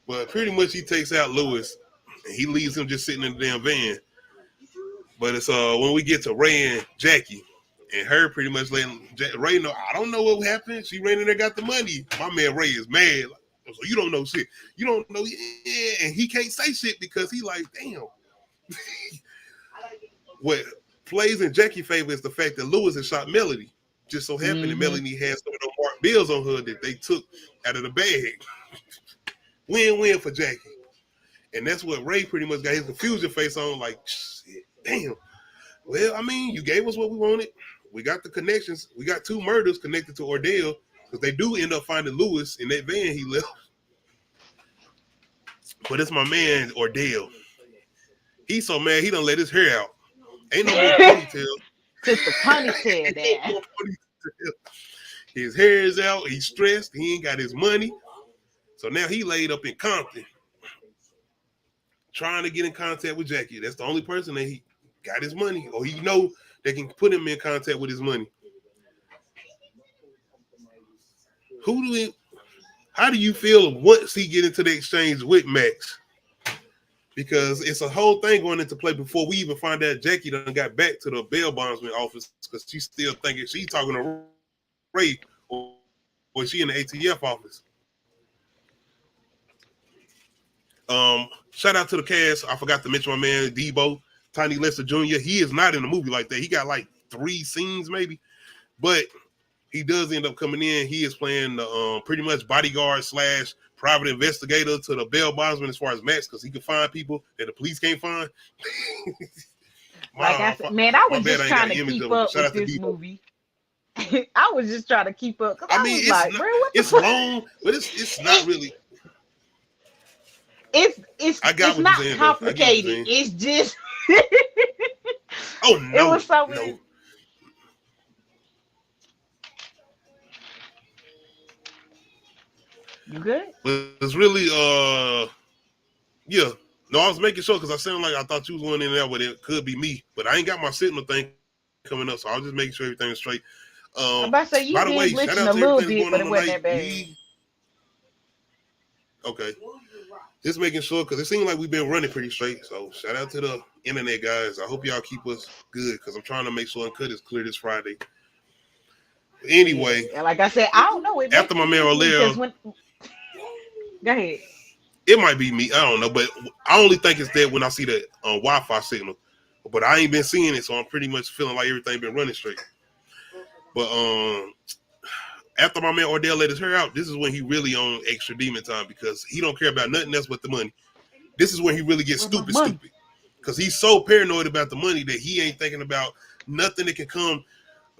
But pretty much he takes out Lewis, and he leaves him just sitting in the damn van. But it's when we get to Ray and Jackie, and her pretty much letting Ray know, I don't know what happened. She ran in there, got the money. My man Ray is mad. Like, so you don't know shit. You don't know. Yeah. And he can't say shit because he like, damn. What plays in Jackie's favor is the fact that Lewis has shot Melody. Just so happened that Melody has some of those marked bills on her that they took out of the bag. Win-win for Jackie. And that's what Ray pretty much got his confusion face on, like, shit, damn. Well, I mean, you gave us what we wanted. We got the connections. We got 2 murders connected to Ordell, because they do end up finding Lewis in that van he left. But it's my man, Ordell. He's so mad he done let his hair out. Ain't no more ponytail. Just a ponytail there. His hair is out. He's stressed. He ain't got his money. So now he laid up in Compton, trying to get in contact with Jackie. That's the only person that he got his money, or he know they can put him in contact with his money. How do you feel once he get into the exchange with Max? Because it's a whole thing going into play before we even find out Jackie done got back to the bail bondsman office, because she's still thinking she's talking to Ray, or she in the ATF office. Shout out to the cast. I forgot to mention my man Debo, Tiny Lester Jr. He is not in the movie like that. He got like 3 scenes maybe, but he does end up coming in. He is playing the pretty much bodyguard / private investigator to the bail bondsman as far as Max, because he can find people that the police can't find. Like I said, man, I was just trying to keep up with this movie. I was just trying to keep up. I mean, it's like, it's long, but it's not really. It's not complicated. It's just oh no, it was something. No. You good? But it's really yeah. No, I was making sure because I sounded like I thought you was going in there, but it could be me. But I ain't got my signal thing coming up, so I was just making sure everything's straight. I'm about to say you By the way, did shout glitching out a to little everything bit, going but on it wasn't that tonight. bad. Okay. Just making sure because it seems like we've been running pretty straight. So shout out to the internet guys. I hope y'all keep us good because I'm trying to make sure Uncut is clear this Friday. But anyway, Yeah, like I said, I don't know. It after makes my man sense to me, 'cause Orlando, go ahead. it might be me. I don't know, but I only think it's there when I see the Wi-Fi signal. But I ain't been seeing it, so I'm pretty much feeling like everything been running straight. But after my man Ordell let his hair out, this is when he really on extra demon time because he don't care about nothing else but the money. This is when he really gets stupid because he's so paranoid about the money that he ain't thinking about nothing that can come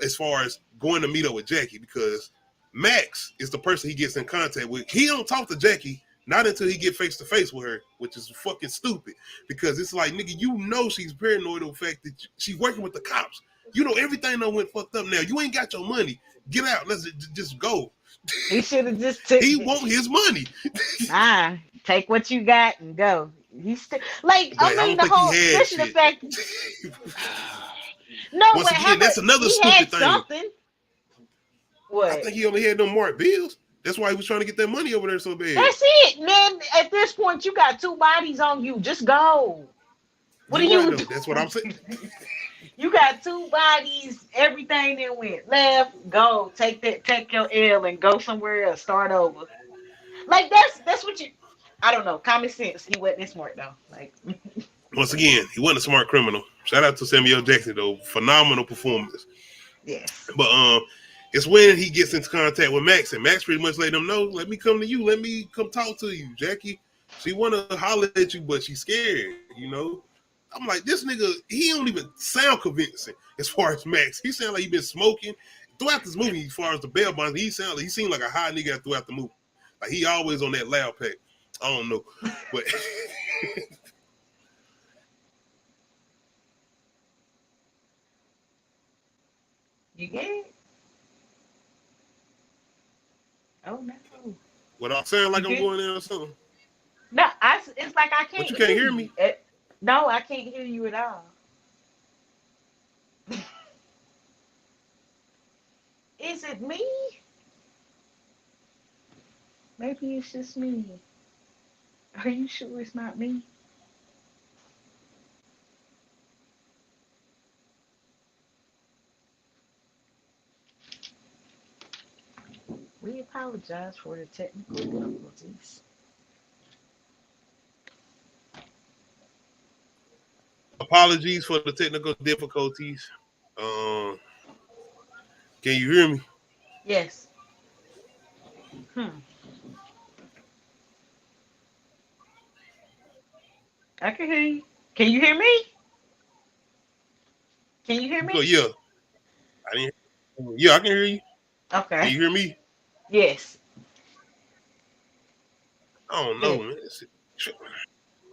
as far as going to meet up with Jackie because Max is the person he gets in contact with. He don't talk to Jackie not until he get face to face with her, which is fucking stupid because it's like, nigga, you know she's paranoid of the fact that she's working with the cops. You know everything that went fucked up now. You ain't got your money. Get out. Let's just go. He should have just took. He want his money. Take what you got and go. He's still like, But I mean, the whole, especially the fact. No, once again, that's another stupid thing. Something. What? I think he only had them marked bills. That's why he was trying to get that money over there so bad. That's it, man. At this point, you got 2 bodies on you. Just go. What are you doing? That's what I'm saying. You got 2 bodies. Everything that went left. Go. Take your L and go somewhere else. Start over. Like that's what you. I don't know. Common sense. He wasn't this smart though. Like. Once again, he wasn't a smart criminal. Shout out to Samuel Jackson though. Phenomenal performance. Yes. But it's when he gets into contact with Max, and Max pretty much let him know, let me come to you. Let me come talk to you, Jackie. She want to holler at you, but she's scared, you know? I'm like, this nigga, he don't even sound convincing as far as Max. He sound like he been smoking. Throughout this movie, as far as the bail bonds, he seemed like a high nigga throughout the movie. Like, he always on that loud pack. I don't know. But... You get it? Oh no. What I'm saying like I'm going in or something? No, it's like I can't. But you can't hear me. No, I can't hear you at all. Is it me? Maybe it's just me. Are you sure it's not me? We apologize for the technical difficulties. Apologies for the technical difficulties. Can you hear me? Yes. I can hear you. Can you hear me? Can you hear me? Oh, yeah. Yeah, I can hear you. Okay. Can you hear me? Yes. I don't know, man. I'm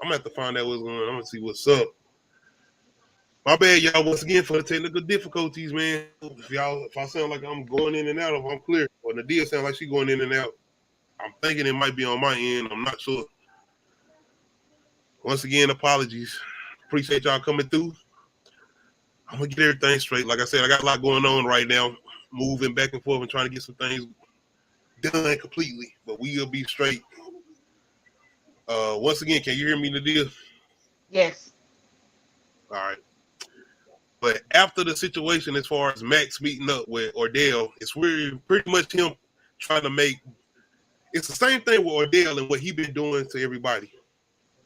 gonna have to find out what's going on. I'm gonna see what's up. My bad, y'all, once again for the technical difficulties, man. If I sound like I'm going in and out, if I'm clear, or Nadia sound like she going in and out, I'm thinking it might be on my end. I'm not sure. Once again, apologies. Appreciate y'all coming through. I'm gonna get everything straight. Like I said, I got a lot going on right now, moving back and forth and trying to get some things done completely, but we'll be straight. Once again, can you hear me, Nadia? Yes. All right. But after the situation, as far as Max meeting up with Ordell, it's really pretty much him trying to make. It's the same thing with Ordell and what he been doing to everybody.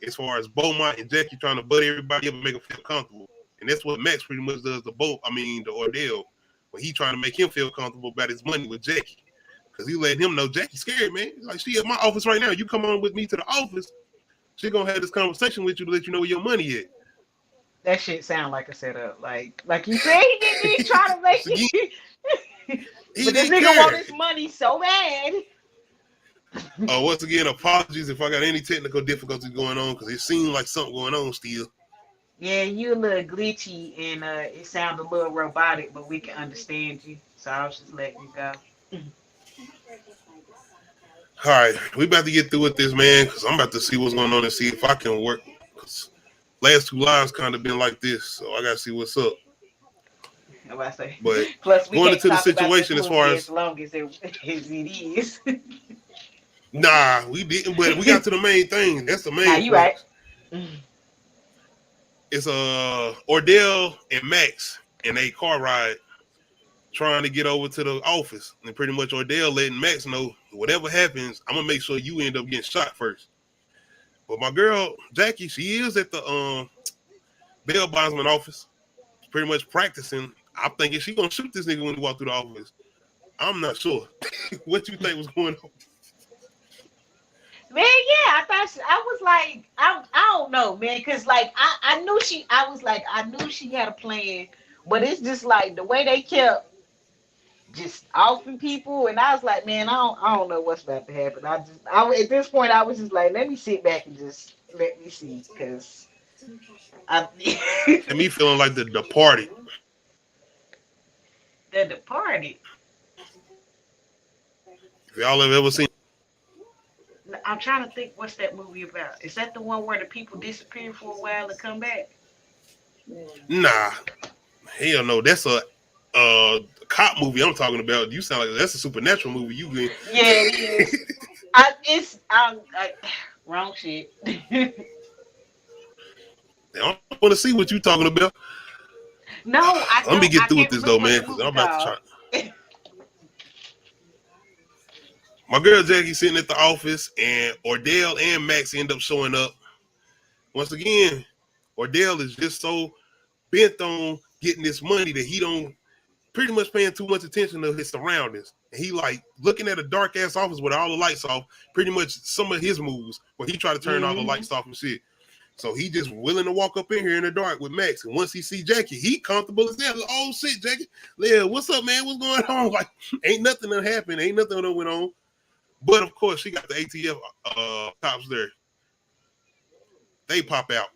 As far as Beaumont and Jackie trying to butt everybody up and make them feel comfortable, and that's what Max pretty much does to the Ordell, when he trying to make him feel comfortable about his money with Jackie. Because he letting him know Jackie's scared, man. Like, she at my office right now. You come on with me to the office, she gonna have this conversation with you to let you know where your money is. That shit sound like a setup. Like you said, he trying to make it. But this nigga want his money so bad. Once again, apologies if I got any technical difficulties going on, because it seems like something going on still. Yeah, you a little glitchy, and it sounds a little robotic, but we can understand you. So I was just letting you go. All right, we about to get through with this, man, because I'm about to see what's going on and see if I can work. Cause last 2 lives kind of been like this, so I gotta see what's up. I say. But Plus, we going can't into the talk about this situation as movie far as as long as it is. nah, we didn't, but we got to the main thing. That's the main. Nah, you point. right. It's Ordell and Max in a car ride trying to get over to the office, and pretty much Ordell letting Max know whatever happens, I'm gonna make sure you end up getting shot first. But my girl Jackie, she is at the bail bondsman office, pretty much practicing. I'm thinking she gonna shoot this nigga when he walk through the office. I'm not sure. What you think was going on? Man, yeah, I was like, I don't know, man, because like I knew she had a plan, but it's just like the way they kept just offing people, and I was like, man, I don't know what's about to happen. At this point I was just like, let me sit back and just let me see, because And me feeling like the Departed. The Departed. If y'all have ever seen. I'm trying to think, what's that movie about? Is that the one where the people disappear for a while and come back? Nah, hell no. That's a cop movie I'm talking about. You sound like that's a supernatural movie. You get. Yeah, it is. Wrong shit. I don't want to see what you talking about. No, I don't. Let me get through with can't this though, remember man, what because the I'm movie about to called. try. My girl Jackie sitting at the office, and Ordell and Max end up showing up. Once again, Ordell is just so bent on getting this money that he don't pretty much paying too much attention to his surroundings. And he like looking at a dark ass office with all the lights off, pretty much some of his moves where he try to turn all the lights off and shit. So he just willing to walk up in here in the dark with Max. And once he see Jackie, he comfortable as hell. Like, oh shit, Jackie. Yeah, what's up, man? What's going on? Like, ain't nothing that happened. Ain't nothing that went on. But of course, she got the ATF cops there. They pop out.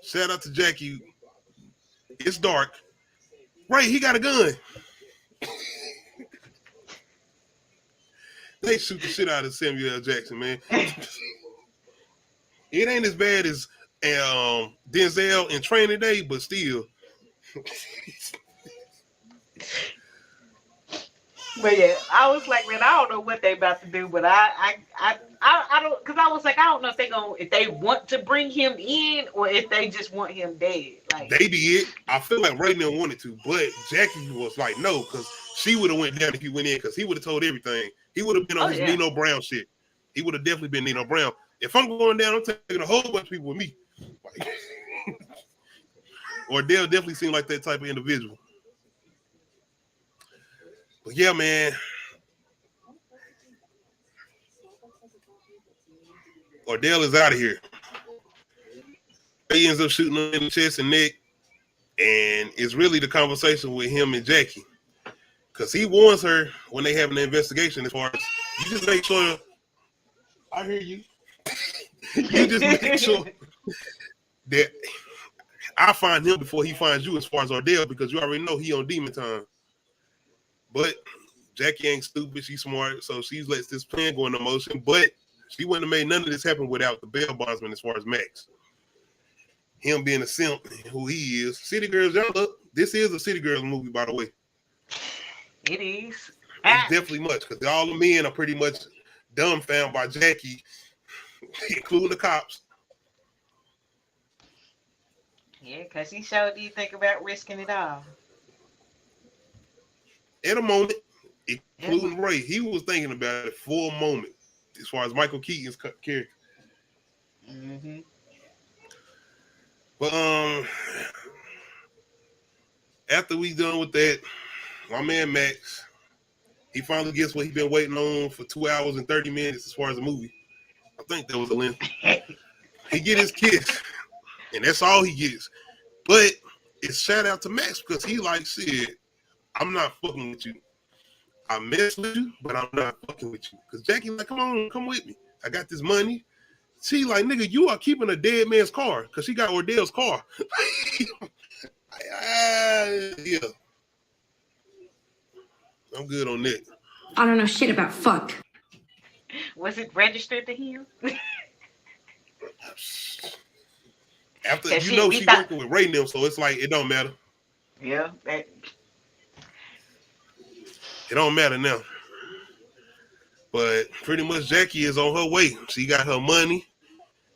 Shout out to Jackie. It's dark. Right, he got a gun. They shoot the shit out of Samuel L. Jackson, man. It ain't as bad as Denzel in Training Day, but still. But yeah, I was like, man, I don't know what they about to do, but I don't, because I was like, I don't know if they want to bring him in or if they just want him dead. Like they did. I feel like Ray didn't wanted to, but Jackie was like, no, because she would have went down if he went in, because he would have told everything. He would have been on his Nino Brown shit. He would have definitely been Nino Brown. If I'm going down, I'm taking a whole bunch of people with me. Like, Ordell definitely seemed like that type of individual. But yeah, man. Ordell is out of here. He ends up shooting him in the chest and neck. And it's really the conversation with him and Jackie. Because he warns her when they have an investigation as far as, you just make sure, I hear you. You just make sure that I find him before he finds you as far as Ordell, because you already know he on demon time. But Jackie ain't stupid. She's smart. So she lets this plan go into motion. But she wouldn't have made none of this happen without the bail bondsman as far as Max. Him being a simp, who he is. City Girls, y'all look. This is a City Girls movie, by the way. it is. It's definitely much, because all the men are pretty much dumbfounded by Jackie, including the cops. Yeah, because he showed you think about risking it all. At a moment, including Ray, he was thinking about it for a moment, as far as Michael Keaton's character. Mm-hmm. But after we done with that, my man Max, he finally gets what he's been waiting on for 2 hours and 30 minutes as far as the movie. I think that was the length. He get his kiss, and that's all he gets. But it's shout out to Max, because he like, shit, I'm not fucking with you. I mess with you, but I'm not fucking with you. Because Jackie like, come on, come with me. I got this money. She like, nigga, you are keeping a dead man's car, because she got Ordell's car. Yeah. I'm good on that. I don't know shit about fuck. Was it registered to him? After 'Cause you know we she thought- working with Ray now, so it's like it don't matter. Yeah. It don't matter now. But pretty much Jackie is on her way. She got her money.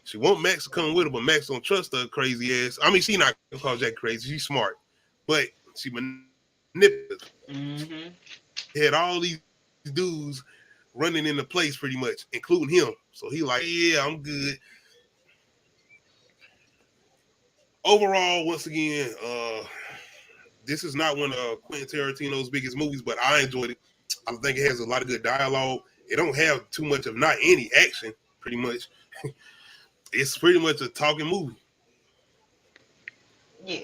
She want Max to come with her, but Max don't trust her crazy ass. I mean, she not gonna call Jackie crazy. She's smart, but she manipulative. Mm-hmm. Had all these dudes running into place pretty much, including him. So he like, yeah, I'm good. Overall, once again, this is not one of Quentin Tarantino's biggest movies, but I enjoyed it. I think it has a lot of good dialogue. It don't have too much of not any action, pretty much. It's pretty much a talking movie. Yeah.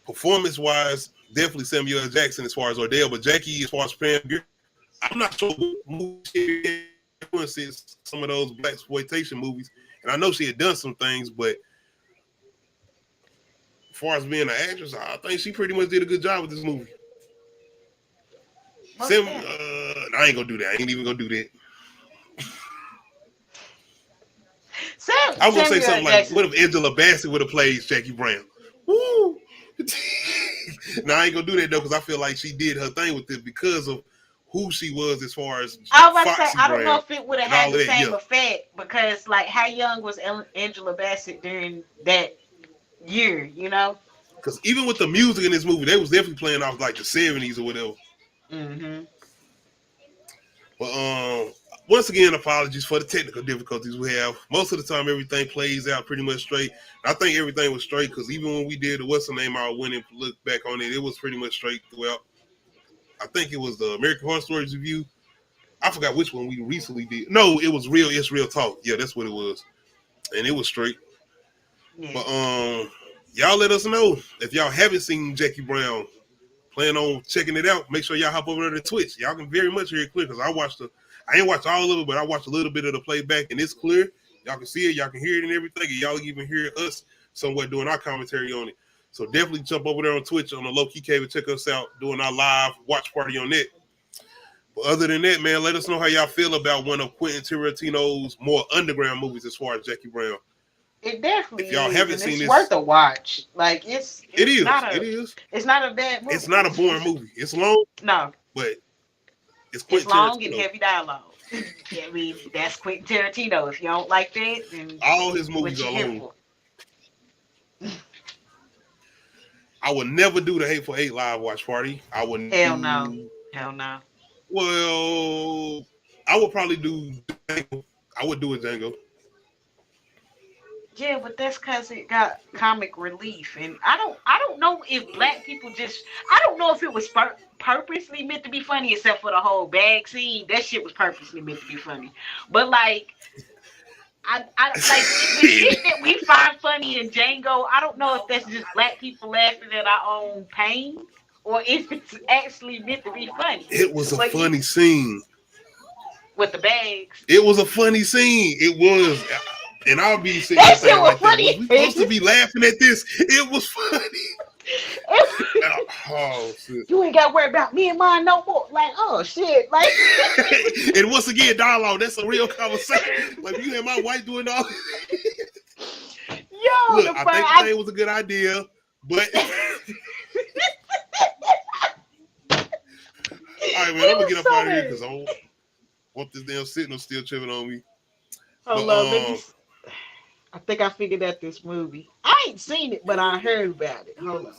Performance-wise, definitely Samuel L. Jackson as far as Ordell, but Jackie as far as Pam Grier, I'm not sure what movie she influences some of those blaxploitation movies, and I know she had done some things, but as far as being an actress, I think she pretty much did a good job with this movie. I ain't gonna do that. I ain't even gonna do that. I was gonna say something like, what if Angela Bassett would have played Jackie Brown? Woo! No, I ain't gonna do that though, because I feel like she did her thing with it because of who she was as far as I was about to say, Foxy I don't know Brown if it would have and all had the of that, same yeah. effect, because like how young was Angela Bassett during that year, you know? Because even with the music in this movie, they was definitely playing off like the 70s or whatever. Mm-hmm. But once again, apologies for the technical difficulties we have. Most of the time, everything plays out pretty much straight. I think everything was straight because even when we did the What's the Name, I went and looked back on it, it was pretty much straight throughout. I think it was the American Horror Stories review. I forgot which one we recently did. No, it was It's Real Talk. Yeah, that's what it was. And it was straight. Yeah. But y'all let us know if y'all haven't seen Jackie Brown. Plan on checking it out. Make sure y'all hop over there to Twitch. Y'all can very much hear it clear because I ain't watched all of it, but I watched a little bit of the playback and it's clear. Y'all can see it, y'all can hear it and everything, and y'all even hear us somewhat doing our commentary on it. So definitely jump over there on Twitch on the Low Key Cave and check us out doing our live watch party on that. But other than that, man, let us know how y'all feel about one of Quentin Tarantino's more underground movies as far as Jackie Brown. It definitely If y'all is, haven't and seen it's this, worth a watch. Like it is. It is. It's not a bad movie. It's not a boring movie. It's long. No. But it's It's Quentin long Tarantino. and heavy dialogue. I mean, that's Quentin Tarantino. If you don't like that, then all his movies are long. I would never do the Hateful Eight live watch party. I would. Hell no. Hell no. Well, I would probably do Django. I would do a Django. Yeah, but that's because it got comic relief, and I don't know if black people I don't know if it was purposely meant to be funny, except for the whole bag scene. That shit was purposely meant to be funny, but like, I like the shit that we find funny in Django. I don't know if that's just black people laughing at our own pain, or if it's actually meant to be funny. It was a funny scene with the bags. It was a funny scene. It was. And I'll be sitting that there shit was like, funny. Was we supposed to be laughing at this? It was funny. Oh shit! You ain't got to worry about me and mine no more. Like, oh shit! Like, and once again, dialogue. That's a real conversation. Like you and my wife doing all. Yo, look, I think the thing was a good idea, but. All right, man. I'm gonna get up out of here because I don't want this damn signal still tripping on me. Hold on, I think I figured out this movie. I ain't seen it, but I heard about it. Hold on.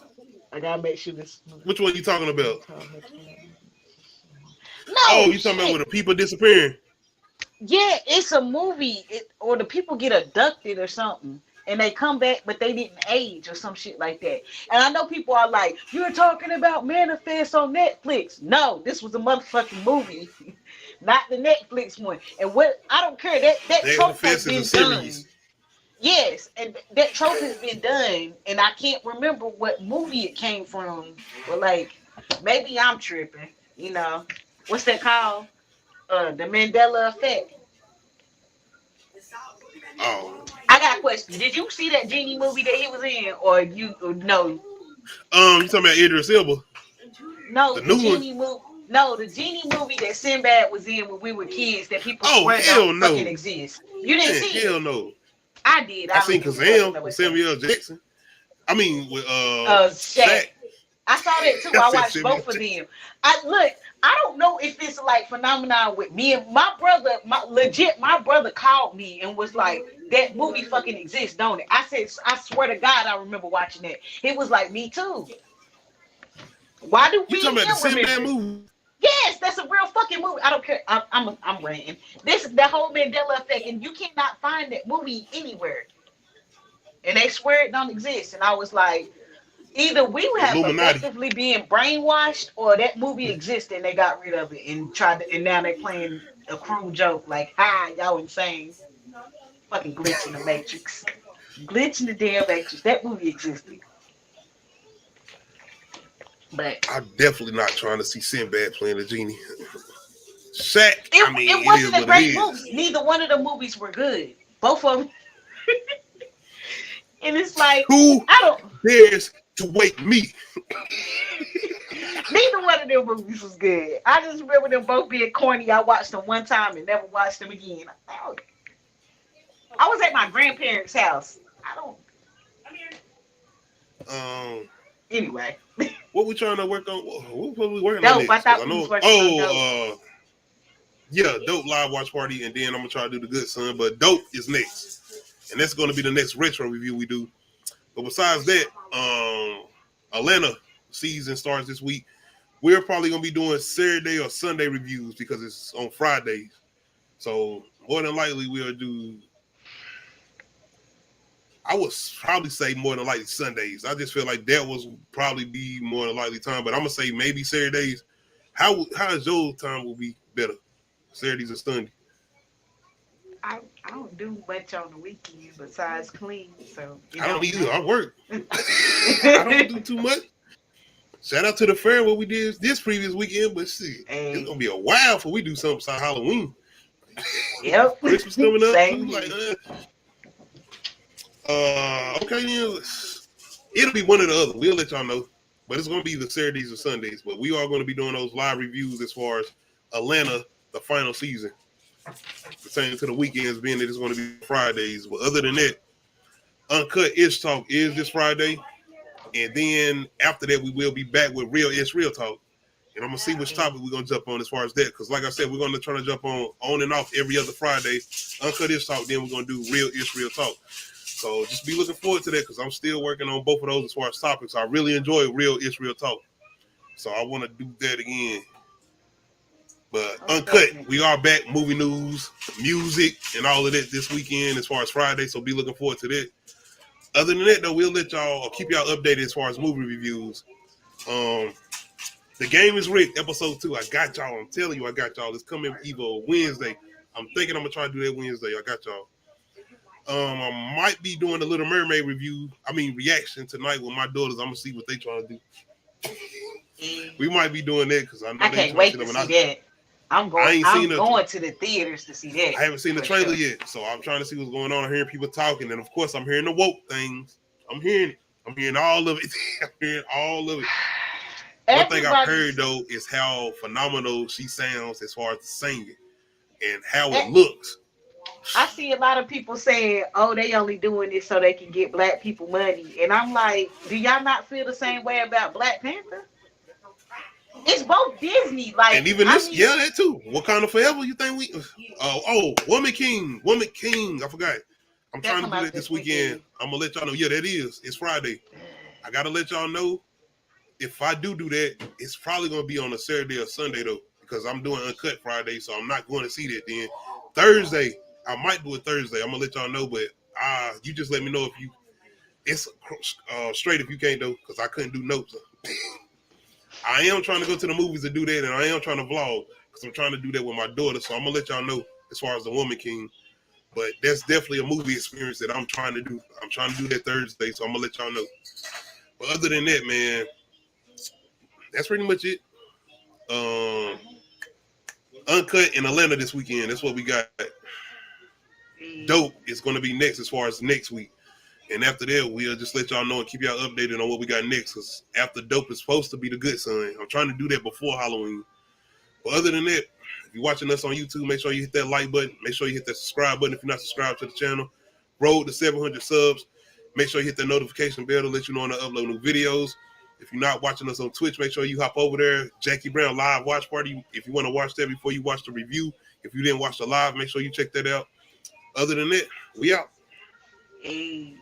I gotta make sure this. Which one you talking about? No. Oh, you talking about where the people disappearing? Yeah, it's a movie, or the people get abducted or something, and they come back, but they didn't age or some shit like that. And I know people are like, "You're talking about Manifest on Netflix." No, this was a motherfucking movie. Not the Netflix one. And what I don't care, that trope has been done. Yes, and that trope has been done, and I can't remember what movie it came from. But like, maybe I'm tripping. You know, what's that called? The Mandela Effect. Oh. I got a question. Did you see that Genie movie that he was in, or no? You talking about Idris Elba? No, the new Genie movie. No, the Genie movie that Sinbad was in when we were kids that people Oh, swear hell don't no. fucking exist. You didn't Man, see hell it? no. I did. I seen don't give a fuck Kazam about with that. Samuel L. Jackson. I mean, with Shaq. I saw that too. I said watched Samuel both of them. I don't know if it's like phenomenon with me and my brother. My brother called me and was like, "That movie fucking exists, don't it?" I said, "I swear to God, I remember watching that." He was like, "Me too." Why do we You talking about the remember? Sinbad movie? Yes, that's a real fucking movie. I don't care. I'm ranting. This is the whole Mandela effect, and you cannot find that movie anywhere. And they swear it don't exist. And I was like, either we have Illuminati. effectively being brainwashed, or that movie exists and they got rid of it and and now they're playing a cruel joke like, "Hi, y'all insane." Fucking glitch in the Matrix. Glitch in the damn Matrix. That movie existed. But I'm definitely not trying to see Sinbad playing the genie. Shaq, it wasn't a great movie. Neither one of the movies were good. Both of them. And it's like, Who dares to wake me? Neither one of them movies was good. I just remember them both being corny. I watched them one time and never watched them again. I was at my grandparents' house. Anyway. What we trying to work on? What we working Dope, on next? I thought we was working on Dope. Yeah, Dope live watch party, and then I'm gonna try to do the Good Son, but Dope is next, and that's gonna be the next retro review we do. But besides that, Atlanta season starts this week. We're probably gonna be doing Saturday or Sunday reviews because it's on Fridays. So more than likely we'll do. I would probably say more than likely Sundays. I just feel like that was probably be more than likely time, but I'm gonna say maybe Saturdays. How is your time will be better? Saturdays or Sunday? I don't do much on the weekend besides clean. So I don't either. I work. I don't do too much. Shout out to the fair what we did this previous weekend, but shit, it's gonna be a while before we do something besides Halloween. Yep. Christmas coming up. Same Too, like, okay, then it'll be one or the other. We'll let y'all know, but it's gonna be the Saturdays or Sundays. But we are going to be doing those live reviews as far as Atlanta, the final season, pertaining to the weekends, being that it's going to be Fridays. But other than that, Uncut Ish Talk is this Friday, and then after that, we will be back with Real Ish Real Talk. And I'm gonna see which topic we're gonna jump on as far as that, because like I said, we're gonna try to jump on and off every other Friday. Uncut Ish Talk, then we're gonna do Real Ish Real Talk. So just be looking forward to that, because I'm still working on both of those as far as topics. I really enjoy Real Ish Real Talk, so I want to do that again. But Uncut, we are back. Movie news, music, and all of that this weekend as far as Friday. So be looking forward to that. Other than that, though, we'll let y'all or keep y'all updated as far as movie reviews. The Game is Rigged, episode 2. I got y'all. I'm telling you, I got y'all. It's coming either Wednesday. I'm thinking I'm gonna try to do that Wednesday. I got y'all. I might be doing a Little Mermaid reaction tonight with my daughters. I'm gonna see what they trying to do. We might be doing that because I know I can't wait to see that. I'm going to the theaters to see that. I haven't seen the trailer yet, so I'm trying to see what's going on. I'm hearing people talking, and of course, I'm hearing the woke things. I'm hearing it. I'm hearing all of it. I'm hearing all of it. One thing I've heard though is how phenomenal she sounds as far as the singing and how it looks. I see a lot of people saying, "Oh, they only doing this so they can get black people money," and I'm like, do y'all not feel the same way about Black Panther? It's both Disney, like, and even this, that too. Wakanda Forever. You think we? Woman King. I forgot. I'm trying to do that this weekend. I'm gonna let y'all know. Yeah, that is. It's Friday. I gotta let y'all know. If I do that, it's probably gonna be on a Saturday or Sunday though, because I'm doing Uncut Friday, so I'm not going to see that then. Thursday, I might do it Thursday. I'm gonna let y'all know, but you just let me know if you. It's straight if you can't though, because I couldn't do notes. I am trying to go to the movies to do that, and I am trying to vlog because I'm trying to do that with my daughter. So I'm gonna let y'all know as far as the Woman King. But that's definitely a movie experience that I'm trying to do. I'm trying to do that Thursday, so I'm gonna let y'all know. But other than that, man, that's pretty much it. Uncut in Atlanta this weekend. That's what we got. Dope is going to be next as far as next week. And after that, we'll just let y'all know and keep y'all updated on what we got next. Because after Dope is supposed to be the Good Son. I'm trying to do that before Halloween. But other than that, if you're watching us on YouTube, make sure you hit that like button. Make sure you hit that subscribe button if you're not subscribed to the channel. Road to 700 subs. Make sure you hit that notification bell to let you know when I upload new videos. If you're not watching us on Twitch, make sure you hop over there. Jackie Brown live watch party. If you want to watch that before you watch the review. If you didn't watch the live, make sure you check that out. Other than that, we out. Hey.